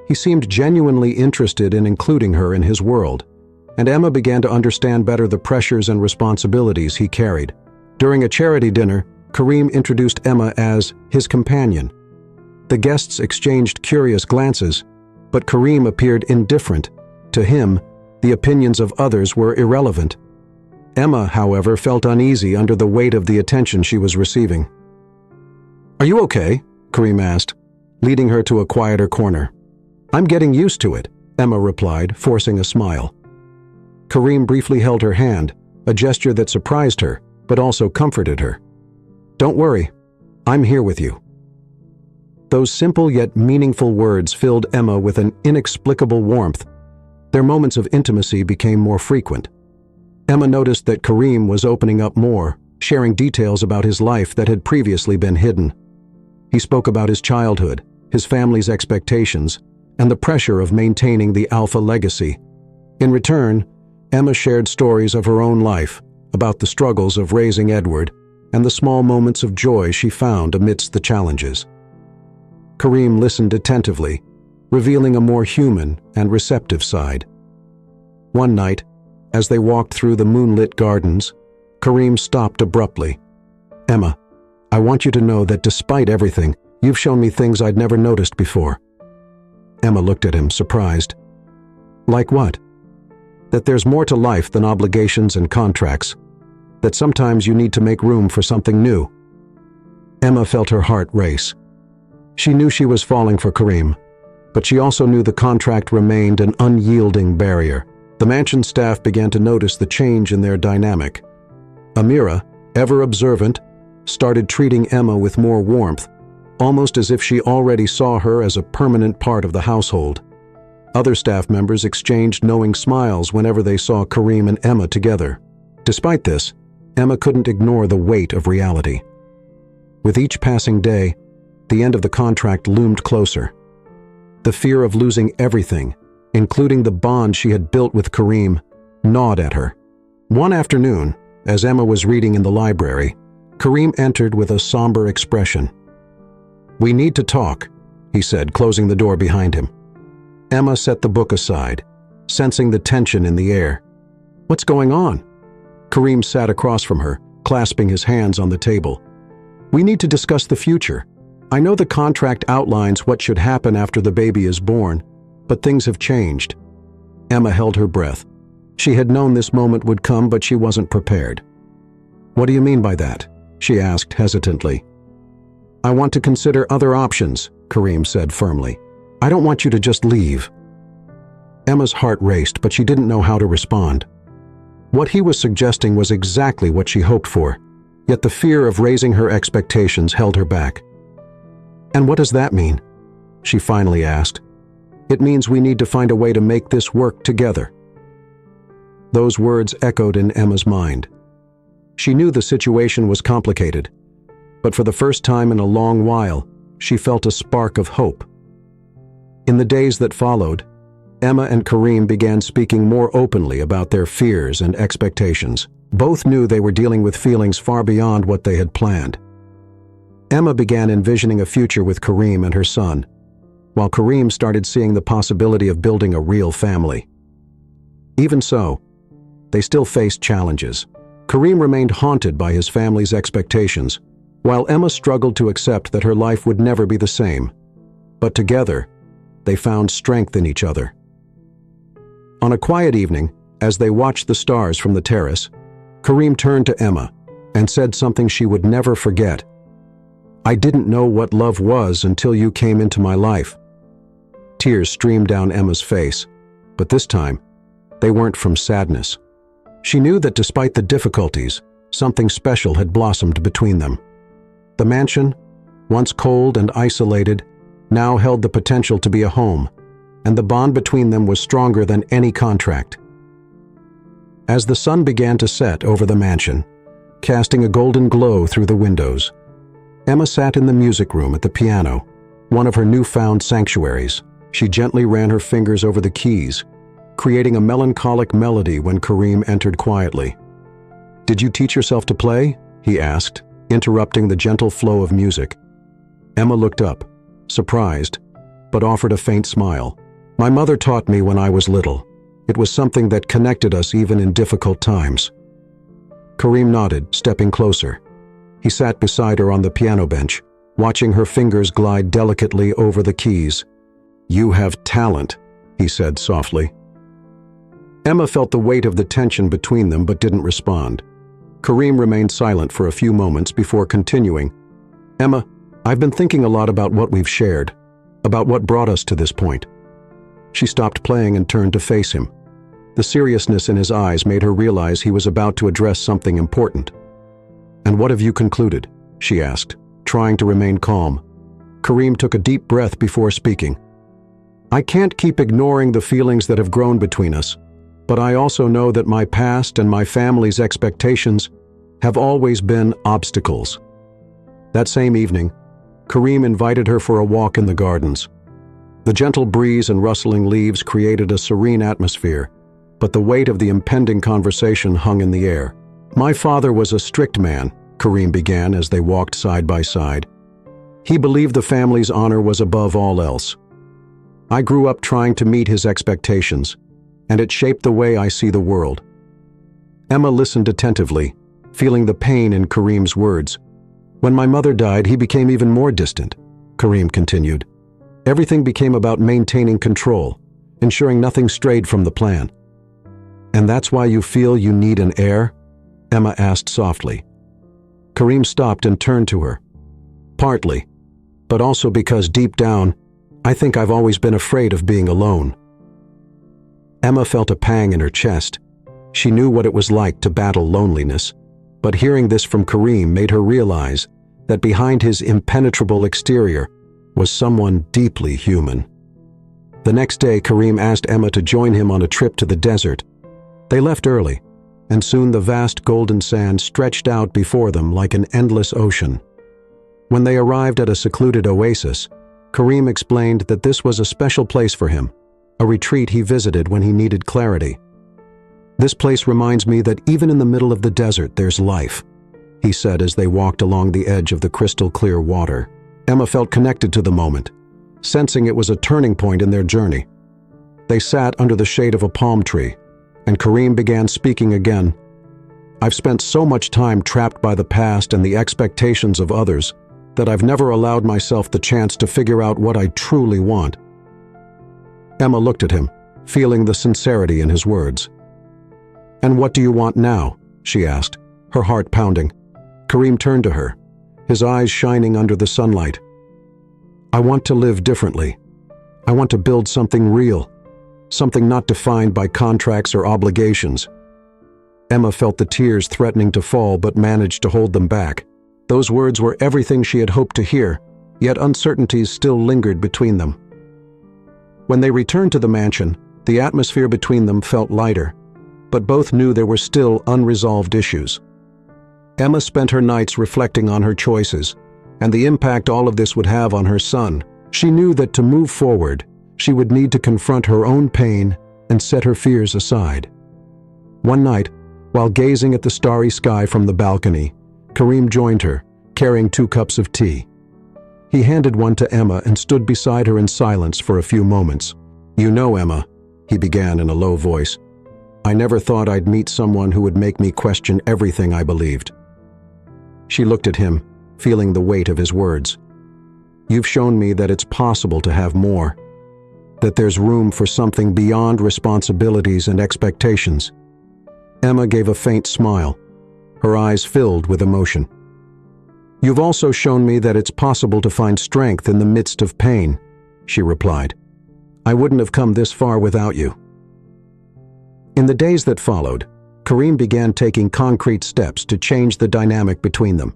He seemed genuinely interested in including her in his world, and Emma began to understand better the pressures and responsibilities he carried. During a charity dinner, Kareem introduced Emma as his companion. The guests exchanged curious glances, but Kareem appeared indifferent. To him, the opinions of others were irrelevant. Emma, however, felt uneasy under the weight of the attention she was receiving. "Are you okay?" Kareem asked, leading her to a quieter corner. "I'm getting used to it," Emma replied, forcing a smile. Kareem briefly held her hand, a gesture that surprised her, but also comforted her. "Don't worry, I'm here with you." Those simple yet meaningful words filled Emma with an inexplicable warmth. Their moments of intimacy became more frequent. Emma noticed that Kareem was opening up more, sharing details about his life that had previously been hidden. He spoke about his childhood, his family's expectations, and the pressure of maintaining the Alpha legacy. In return, Emma shared stories of her own life, about the struggles of raising Edward, and the small moments of joy she found amidst the challenges. Kareem listened attentively, revealing a more human and receptive side. One night, as they walked through the moonlit gardens, Kareem stopped abruptly. "Emma, I want you to know that despite everything, you've shown me things I'd never noticed before." Emma looked at him, surprised. "Like what?" "That there's more to life than obligations and contracts. That sometimes you need to make room for something new." Emma felt her heart race. She knew she was falling for Kareem, but she also knew the contract remained an unyielding barrier. The mansion staff began to notice the change in their dynamic. Amira, ever observant, started treating Emma with more warmth, almost as if she already saw her as a permanent part of the household. Other staff members exchanged knowing smiles whenever they saw Kareem and Emma together. Despite this, Emma couldn't ignore the weight of reality. With each passing day, the end of the contract loomed closer. The fear of losing everything, including the bond she had built with Kareem, gnawed at her. One afternoon, as Emma was reading in the library, Kareem entered with a somber expression. "We need to talk," he said, closing the door behind him. Emma set the book aside, sensing the tension in the air. "What's going on?" Kareem sat across from her, clasping his hands on the table. "We need to discuss the future. I know the contract outlines what should happen after the baby is born, but things have changed." Emma held her breath. She had known this moment would come, but she wasn't prepared. "What do you mean by that?" she asked hesitantly. "I want to consider other options," Kareem said firmly. "I don't want you to just leave." Emma's heart raced, but she didn't know how to respond. What he was suggesting was exactly what she hoped for, yet the fear of raising her expectations held her back. "And what does that mean?" she finally asked. "It means we need to find a way to make this work together." Those words echoed in Emma's mind. She knew the situation was complicated, but for the first time in a long while, she felt a spark of hope. In the days that followed, Emma and Kareem began speaking more openly about their fears and expectations. Both knew they were dealing with feelings far beyond what they had planned. Emma began envisioning a future with Kareem and her son, while Kareem started seeing the possibility of building a real family. Even so, they still faced challenges. Kareem remained haunted by his family's expectations, while Emma struggled to accept that her life would never be the same. But together, they found strength in each other. On a quiet evening, as they watched the stars from the terrace, Kareem turned to Emma and said something she would never forget. "I didn't know what love was until you came into my life." Tears streamed down Emma's face, but this time, they weren't from sadness. She knew that despite the difficulties, something special had blossomed between them. The mansion, once cold and isolated, now held the potential to be a home, and the bond between them was stronger than any contract. As the sun began to set over the mansion, casting a golden glow through the windows, Emma sat in the music room at the piano, one of her newfound sanctuaries. She gently ran her fingers over the keys, creating a melancholic melody when Kareem entered quietly. "Did you teach yourself to play?" he asked, interrupting the gentle flow of music. Emma looked up, surprised, but offered a faint smile. "My mother taught me when I was little. It was something that connected us even in difficult times." Kareem nodded, stepping closer. He sat beside her on the piano bench, watching her fingers glide delicately over the keys. "You have talent," he said softly. Emma felt the weight of the tension between them but didn't respond. Kareem remained silent for a few moments before continuing. "Emma, I've been thinking a lot about what we've shared, about what brought us to this point." She stopped playing and turned to face him. The seriousness in his eyes made her realize he was about to address something important. "And what have you concluded?" she asked, trying to remain calm. Kareem took a deep breath before speaking. "I can't keep ignoring the feelings that have grown between us, but I also know that my past and my family's expectations have always been obstacles." That same evening, Kareem invited her for a walk in the gardens. The gentle breeze and rustling leaves created a serene atmosphere, but the weight of the impending conversation hung in the air. "My father was a strict man," Kareem began as they walked side by side. "He believed the family's honor was above all else. I grew up trying to meet his expectations, and it shaped the way I see the world." Emma listened attentively, feeling the pain in Kareem's words. "When my mother died, he became even more distant," Kareem continued. "Everything became about maintaining control, ensuring nothing strayed from the plan." "And that's why you feel you need an heir?" Emma asked softly. Kareem stopped and turned to her. "Partly, but also because deep down, I think I've always been afraid of being alone." Emma felt a pang in her chest. She knew what it was like to battle loneliness, but hearing this from Kareem made her realize that behind his impenetrable exterior was someone deeply human. The next day, Kareem asked Emma to join him on a trip to the desert. They left early, and soon the vast golden sand stretched out before them like an endless ocean. When they arrived at a secluded oasis, Kareem explained that this was a special place for him, a retreat he visited when he needed clarity. "This place reminds me that even in the middle of the desert there's life," he said as they walked along the edge of the crystal-clear water. Emma felt connected to the moment, sensing it was a turning point in their journey. They sat under the shade of a palm tree, and Kareem began speaking again. "I've spent so much time trapped by the past and the expectations of others that I've never allowed myself the chance to figure out what I truly want." Emma looked at him, feeling the sincerity in his words. "And what do you want now?" she asked, her heart pounding. Kareem turned to her, his eyes shining under the sunlight. "I want to live differently. I want to build something real, something not defined by contracts or obligations." Emma felt the tears threatening to fall but managed to hold them back. Those words were everything she had hoped to hear, yet uncertainties still lingered between them. When they returned to the mansion, the atmosphere between them felt lighter, but both knew there were still unresolved issues. Emma spent her nights reflecting on her choices and the impact all of this would have on her son. She knew that to move forward, she would need to confront her own pain and set her fears aside. One night, while gazing at the starry sky from the balcony, Kareem joined her, carrying 2 cups of tea. He handed one to Emma and stood beside her in silence for a few moments. "You know, Emma," he began in a low voice, "I never thought I'd meet someone who would make me question everything I believed." She looked at him, feeling the weight of his words. "You've shown me that it's possible to have more, that there's room for something beyond responsibilities and expectations." Emma gave a faint smile, her eyes filled with emotion. "You've also shown me that it's possible to find strength in the midst of pain," she replied. "I wouldn't have come this far without you." In the days that followed, Kareem began taking concrete steps to change the dynamic between them.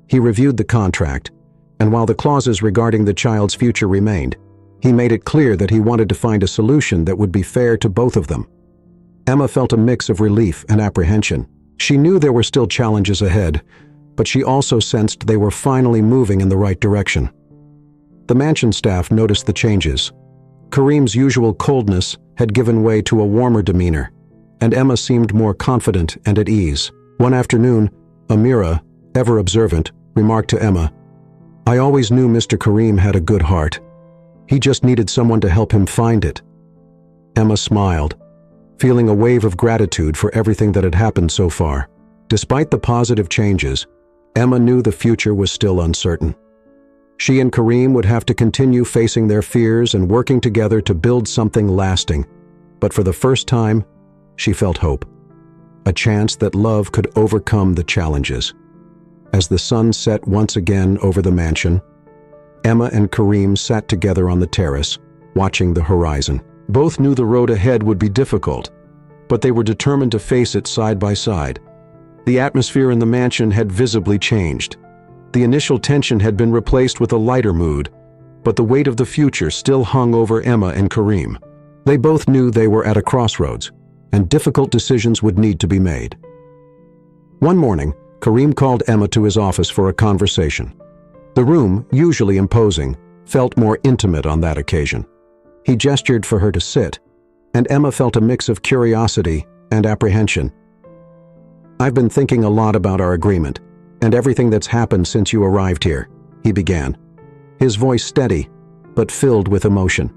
He reviewed the contract, and while the clauses regarding the child's future remained, he made it clear that he wanted to find a solution that would be fair to both of them. Emma felt a mix of relief and apprehension. She knew there were still challenges ahead, but she also sensed they were finally moving in the right direction. The mansion staff noticed the changes. Kareem's usual coldness had given way to a warmer demeanor, and Emma seemed more confident and at ease. One afternoon, Amira, ever observant, remarked to Emma, "I always knew Mr. Kareem had a good heart. He just needed someone to help him find it." Emma smiled, feeling a wave of gratitude for everything that had happened so far. Despite the positive changes, Emma knew the future was still uncertain. She and Kareem would have to continue facing their fears and working together to build something lasting. But for the first time, she felt hope, a chance that love could overcome the challenges. As the sun set once again over the mansion, Emma and Kareem sat together on the terrace, watching the horizon. Both knew the road ahead would be difficult, but they were determined to face it side by side. The atmosphere in the mansion had visibly changed. The initial tension had been replaced with a lighter mood, but the weight of the future still hung over Emma and Kareem. They both knew they were at a crossroads, and difficult decisions would need to be made. One morning, Kareem called Emma to his office for a conversation. The room, usually imposing, felt more intimate on that occasion. He gestured for her to sit, and Emma felt a mix of curiosity and apprehension. "I've been thinking a lot about our agreement, and everything that's happened since you arrived here," he began, his voice steady, but filled with emotion.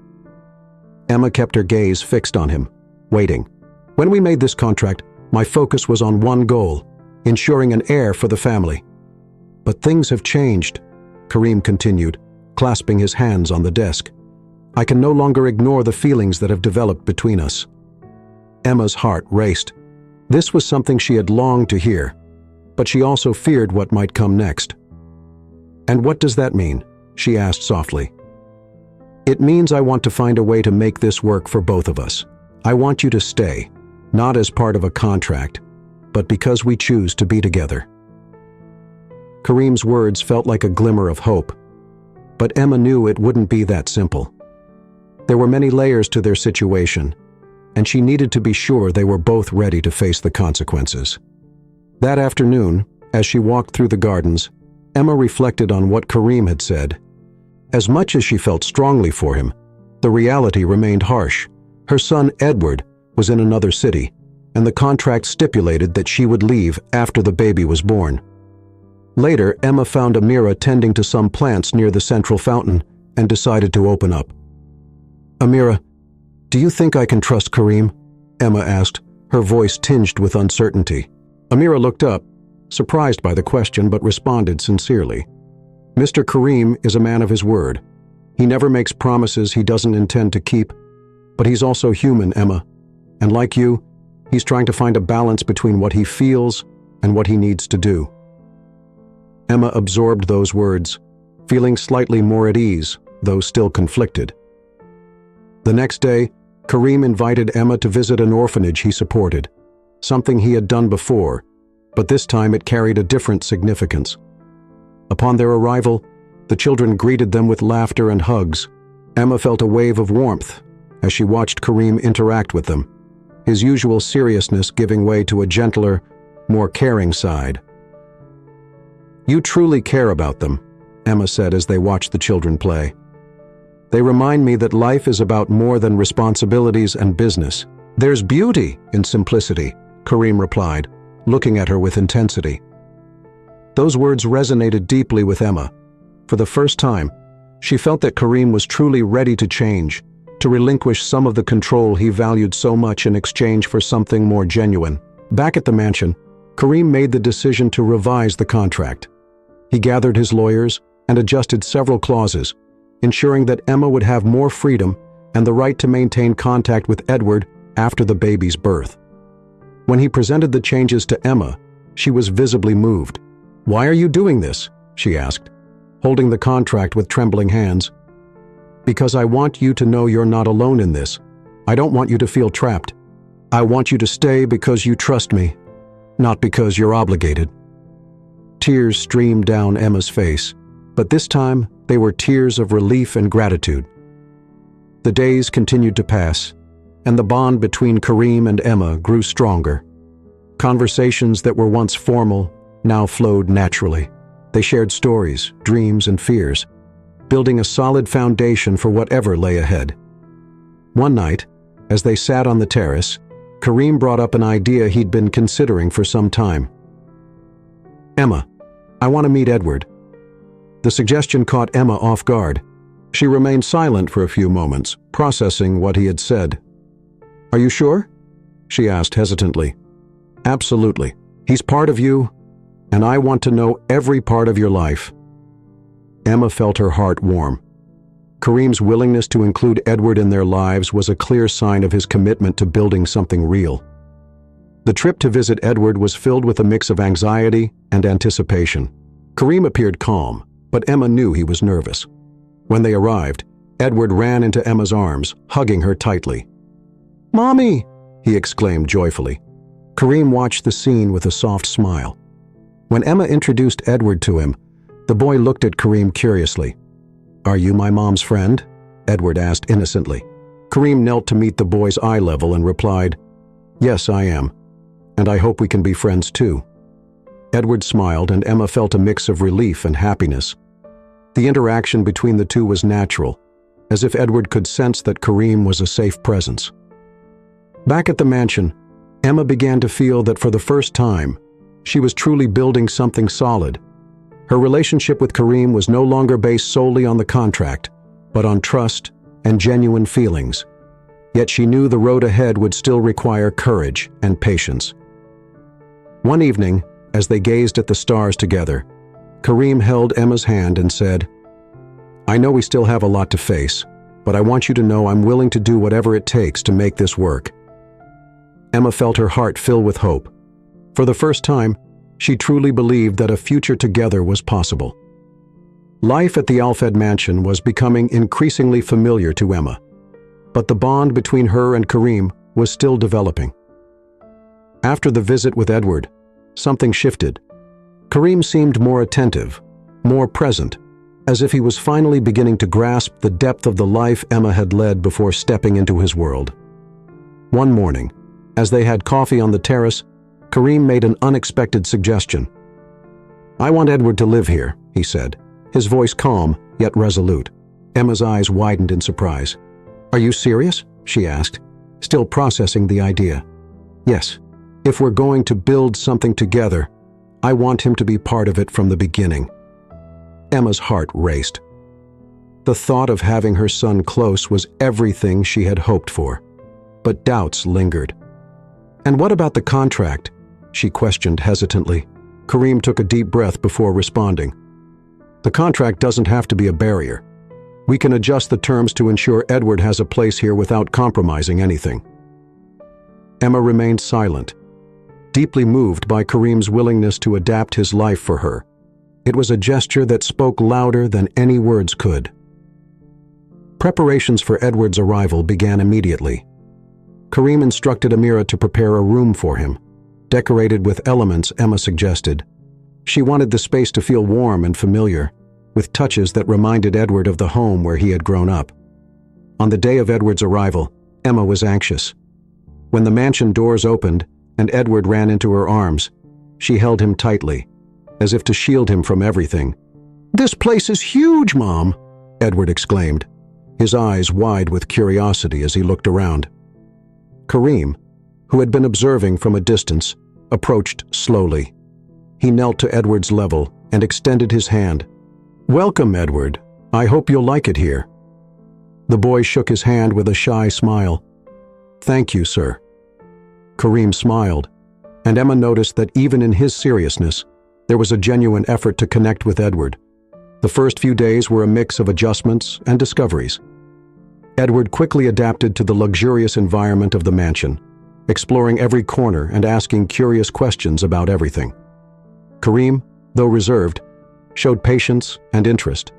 Emma kept her gaze fixed on him, waiting. "When we made this contract, my focus was on one goal, ensuring an heir for the family. But things have changed," Kareem continued, clasping his hands on the desk. "I can no longer ignore the feelings that have developed between us." Emma's heart raced. This was something she had longed to hear, but she also feared what might come next. "And what does that mean?" she asked softly. "It means I want to find a way to make this work for both of us. I want you to stay, not as part of a contract, but because we choose to be together." Kareem's words felt like a glimmer of hope, but Emma knew it wouldn't be that simple. There were many layers to their situation, and she needed to be sure they were both ready to face the consequences. That afternoon, as she walked through the gardens, Emma reflected on what Kareem had said. As much as she felt strongly for him, the reality remained harsh. Her son, Edward, was in another city, and the contract stipulated that she would leave after the baby was born. Later, Emma found Amira tending to some plants near the central fountain and decided to open up. "Amira, do you think I can trust Kareem?" Emma asked, her voice tinged with uncertainty. Amira looked up, surprised by the question, but responded sincerely. "Mr. Kareem is a man of his word. He never makes promises he doesn't intend to keep, but he's also human, Emma. And like you, he's trying to find a balance between what he feels and what he needs to do." Emma absorbed those words, feeling slightly more at ease, though still conflicted. The next day, Kareem invited Emma to visit an orphanage he supported, something he had done before, but this time it carried a different significance. Upon their arrival, the children greeted them with laughter and hugs. Emma felt a wave of warmth as she watched Kareem interact with them, his usual seriousness giving way to a gentler, more caring side. "You truly care about them," Emma said as they watched the children play. "They remind me that life is about more than responsibilities and business. There's beauty in simplicity," Kareem replied, looking at her with intensity. Those words resonated deeply with Emma. For the first time, she felt that Kareem was truly ready to change, to relinquish some of the control he valued so much in exchange for something more genuine. Back at the mansion, Kareem made the decision to revise the contract. He gathered his lawyers and adjusted several clauses, ensuring that Emma would have more freedom and the right to maintain contact with Edward after the baby's birth. When he presented the changes to Emma, she was visibly moved. "Why are you doing this?" she asked, holding the contract with trembling hands. "Because I want you to know you're not alone in this. I don't want you to feel trapped. I want you to stay because you trust me, not because you're obligated." Tears streamed down Emma's face, but this time they were tears of relief and gratitude. The days continued to pass, and the bond between Kareem and Emma grew stronger. Conversations that were once formal now flowed naturally. They shared stories, dreams, and fears, building a solid foundation for whatever lay ahead. One night, as they sat on the terrace, Kareem brought up an idea he'd been considering for some time. "Emma, I want to meet Edward." The suggestion caught Emma off guard. She remained silent for a few moments, processing what he had said. "Are you sure?" she asked hesitantly. "Absolutely. He's part of you, and I want to know every part of your life." Emma felt her heart warm. Kareem's willingness to include Edward in their lives was a clear sign of his commitment to building something real. The trip to visit Edward was filled with a mix of anxiety and anticipation. Kareem appeared calm, but Emma knew he was nervous. When they arrived, Edward ran into Emma's arms, hugging her tightly. "Mommy!" he exclaimed joyfully. Kareem watched the scene with a soft smile. When Emma introduced Edward to him, the boy looked at Kareem curiously. "Are you my mom's friend?" Edward asked innocently. Kareem knelt to meet the boy's eye level and replied, "Yes, I am, and I hope we can be friends too." Edward smiled, and Emma felt a mix of relief and happiness. The interaction between the two was natural, as if Edward could sense that Kareem was a safe presence. Back at the mansion, Emma began to feel that for the first time, she was truly building something solid. Her relationship with Kareem was no longer based solely on the contract, but on trust and genuine feelings. Yet she knew the road ahead would still require courage and patience. One evening, as they gazed at the stars together, Kareem held Emma's hand and said, "I know we still have a lot to face, but I want you to know I'm willing to do whatever it takes to make this work." Emma felt her heart fill with hope. For the first time, she truly believed that a future together was possible. Life at the Alfed mansion was becoming increasingly familiar to Emma, but the bond between her and Kareem was still developing. After the visit with Edward, something shifted. Kareem seemed more attentive, more present, as if he was finally beginning to grasp the depth of the life Emma had led before stepping into his world. One morning, as they had coffee on the terrace, Kareem made an unexpected suggestion. "I want Edward to live here," he said, his voice calm yet resolute. Emma's eyes widened in surprise. "Are you serious?" she asked, still processing the idea. "Yes. If we're going to build something together, I want him to be part of it from the beginning." Emma's heart raced. The thought of having her son close was everything she had hoped for, but doubts lingered. "And what about the contract?" she questioned hesitantly. Kareem took a deep breath before responding. "The contract doesn't have to be a barrier. We can adjust the terms to ensure Edward has a place here without compromising anything." Emma remained silent, deeply moved by Kareem's willingness to adapt his life for her. It was a gesture that spoke louder than any words could. Preparations for Edward's arrival began immediately. Kareem instructed Amira to prepare a room for him, decorated with elements Emma suggested. She wanted the space to feel warm and familiar, with touches that reminded Edward of the home where he had grown up. On the day of Edward's arrival, Emma was anxious. When the mansion doors opened and Edward ran into her arms, she held him tightly, as if to shield him from everything. "This place is huge, Mom!" Edward exclaimed, his eyes wide with curiosity as he looked around. Kareem, who had been observing from a distance, approached slowly. He knelt to Edward's level and extended his hand. "Welcome, Edward. I hope you'll like it here." The boy shook his hand with a shy smile. "Thank you, sir." Kareem smiled, and Emma noticed that even in his seriousness, there was a genuine effort to connect with Edward. The first few days were a mix of adjustments and discoveries. Edward quickly adapted to the luxurious environment of the mansion, exploring every corner and asking curious questions about everything. Kareem, though reserved, showed patience and interest,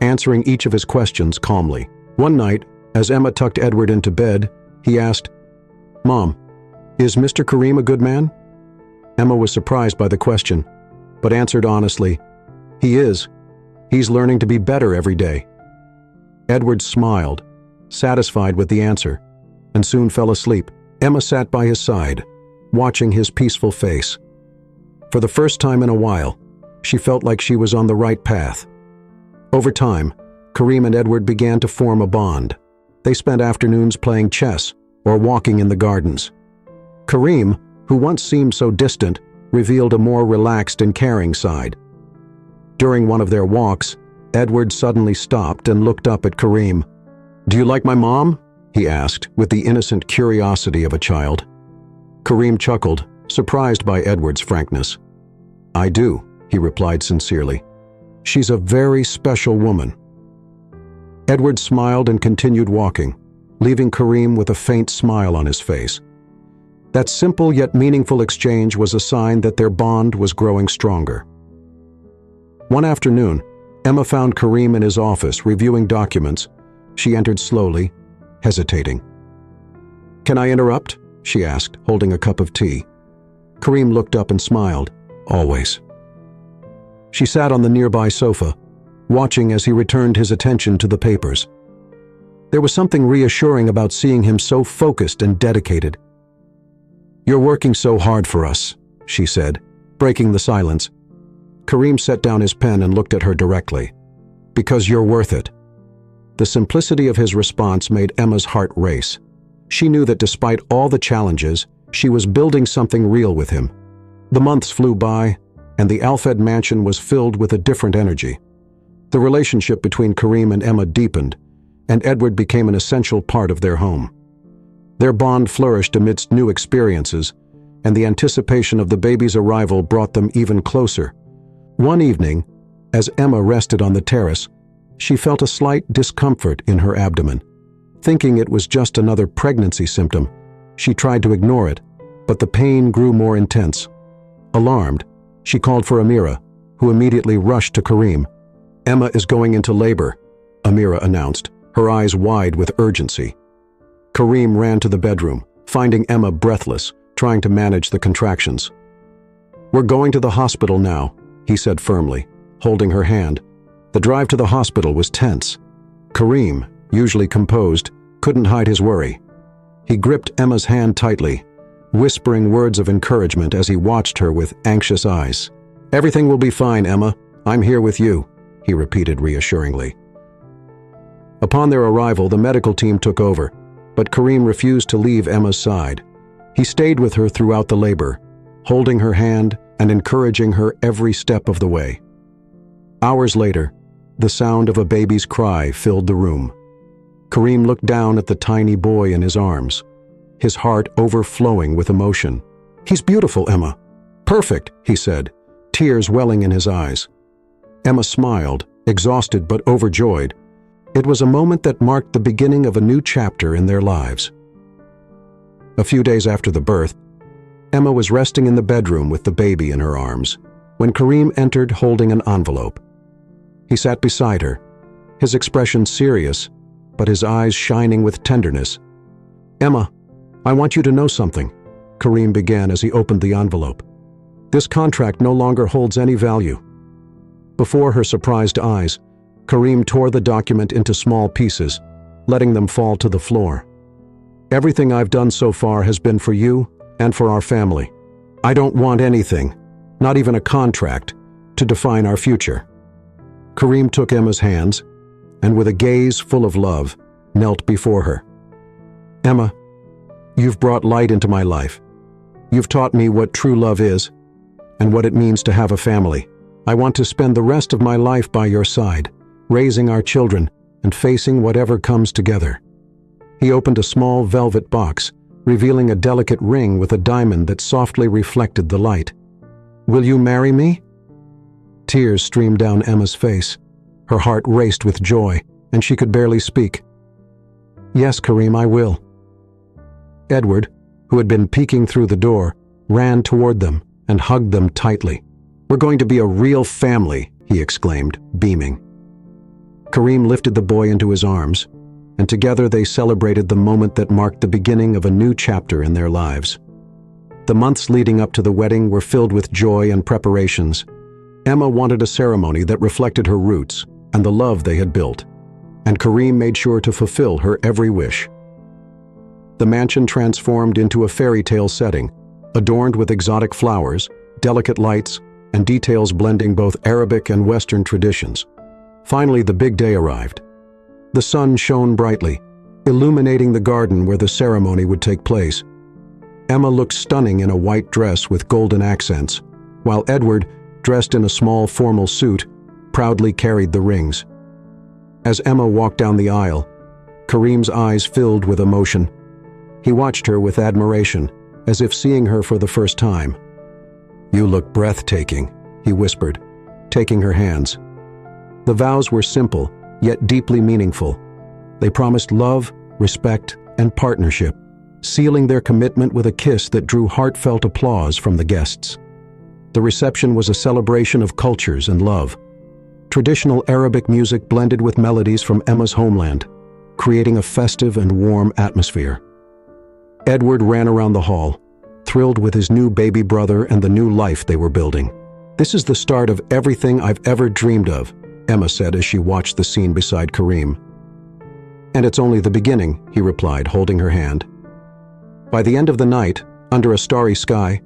answering each of his questions calmly. One night, as Emma tucked Edward into bed, he asked, "Mom, is Mr. Kareem a good man?" Emma was surprised by the question, but answered honestly, "He is. He's learning to be better every day." Edward smiled, satisfied with the answer, and soon fell asleep. Emma sat by his side, watching his peaceful face. For the first time in a while, she felt like she was on the right path. Over time, Kareem and Edward began to form a bond. They spent afternoons playing chess or walking in the gardens. Kareem, who once seemed so distant, revealed a more relaxed and caring side. During one of their walks, Edward suddenly stopped and looked up at Kareem. "Do you like my mom?" he asked, with the innocent curiosity of a child. Kareem chuckled, surprised by Edward's frankness. "I do," he replied sincerely. "She's a very special woman." Edward smiled and continued walking, leaving Kareem with a faint smile on his face. That simple yet meaningful exchange was a sign that their bond was growing stronger. One afternoon, Emma found Kareem in his office reviewing documents. She entered slowly, hesitating. "Can I interrupt?" she asked, holding a cup of tea. Kareem looked up and smiled. "Always." She sat on the nearby sofa, watching as he returned his attention to the papers. There was something reassuring about seeing him so focused and dedicated. "You're working so hard for us," she said, breaking the silence. Kareem set down his pen and looked at her directly. "Because you're worth it." The simplicity of his response made Emma's heart race. She knew that despite all the challenges, she was building something real with him. The months flew by, and the Alfed mansion was filled with a different energy. The relationship between Kareem and Emma deepened, and Edward became an essential part of their home. Their bond flourished amidst new experiences, and the anticipation of the baby's arrival brought them even closer. One evening, as Emma rested on the terrace, she felt a slight discomfort in her abdomen. Thinking it was just another pregnancy symptom, she tried to ignore it, but the pain grew more intense. Alarmed, she called for Amira, who immediately rushed to Kareem. "Emma is going into labor," Amira announced, her eyes wide with urgency. Kareem ran to the bedroom, finding Emma breathless, trying to manage the contractions. "We're going to the hospital now," he said firmly, holding her hand. The drive to the hospital was tense. Kareem, usually composed, couldn't hide his worry. He gripped Emma's hand tightly, whispering words of encouragement as he watched her with anxious eyes. "Everything will be fine, Emma. I'm here with you," he repeated reassuringly. Upon their arrival, the medical team took over, but Kareem refused to leave Emma's side. He stayed with her throughout the labor, holding her hand and encouraging her every step of the way. Hours later, the sound of a baby's cry filled the room. Kareem looked down at the tiny boy in his arms, his heart overflowing with emotion. "He's beautiful, Emma. Perfect," he said, tears welling in his eyes. Emma smiled, exhausted but overjoyed. It was a moment that marked the beginning of a new chapter in their lives. A few days after the birth, Emma was resting in the bedroom with the baby in her arms when Kareem entered holding an envelope. He sat beside her, his expression serious, but his eyes shining with tenderness. "Emma, I want you to know something," Kareem began as he opened the envelope. "This contract no longer holds any value." Before her surprised eyes, Kareem tore the document into small pieces, letting them fall to the floor. "Everything I've done so far has been for you and for our family. I don't want anything, not even a contract, to define our future." Kareem took Emma's hands and, with a gaze full of love, knelt before her. "Emma, you've brought light into my life. You've taught me what true love is and what it means to have a family. I want to spend the rest of my life by your side, raising our children and facing whatever comes together." He opened a small velvet box, revealing a delicate ring with a diamond that softly reflected the light. "Will you marry me?" Tears streamed down Emma's face. Her heart raced with joy, and she could barely speak. "Yes, Kareem, I will." Edward, who had been peeking through the door, ran toward them and hugged them tightly. "We're going to be a real family," he exclaimed, beaming. Kareem lifted the boy into his arms, and together they celebrated the moment that marked the beginning of a new chapter in their lives. The months leading up to the wedding were filled with joy and preparations. Emma wanted a ceremony that reflected her roots and the love they had built, and Kareem made sure to fulfill her every wish. The mansion transformed into a fairy tale setting, adorned with exotic flowers, delicate lights, and details blending both Arabic and Western traditions. Finally, the big day arrived. The sun shone brightly, illuminating the garden where the ceremony would take place. Emma looked stunning in a white dress with golden accents, while Edward, dressed in a small formal suit, proudly carried the rings. As Emma walked down the aisle, Kareem's eyes filled with emotion. He watched her with admiration, as if seeing her for the first time. "You look breathtaking," he whispered, taking her hands. The vows were simple, yet deeply meaningful. They promised love, respect, and partnership, sealing their commitment with a kiss that drew heartfelt applause from the guests. The reception was a celebration of cultures and love. Traditional Arabic music blended with melodies from Emma's homeland, creating a festive and warm atmosphere. Edward ran around the hall, thrilled with his new baby brother and the new life they were building. "This is the start of everything I've ever dreamed of," Emma said as she watched the scene beside Kareem. "And it's only the beginning," he replied, holding her hand. By the end of the night, under a starry sky,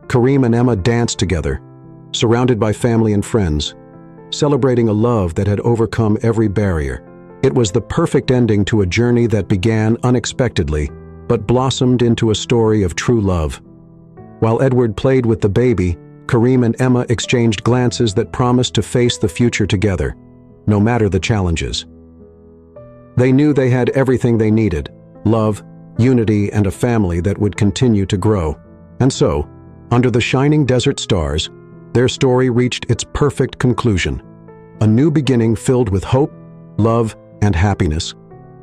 Kareem and Emma danced together, surrounded by family and friends, celebrating a love that had overcome every barrier. It was the perfect ending to a journey that began unexpectedly, but blossomed into a story of true love. While Edward played with the baby, Kareem and Emma exchanged glances that promised to face the future together, no matter the challenges. They knew they had everything they needed: love, unity, and a family that would continue to grow. And so, under the shining desert stars, their story reached its perfect conclusion. A new beginning filled with hope, love, and happiness.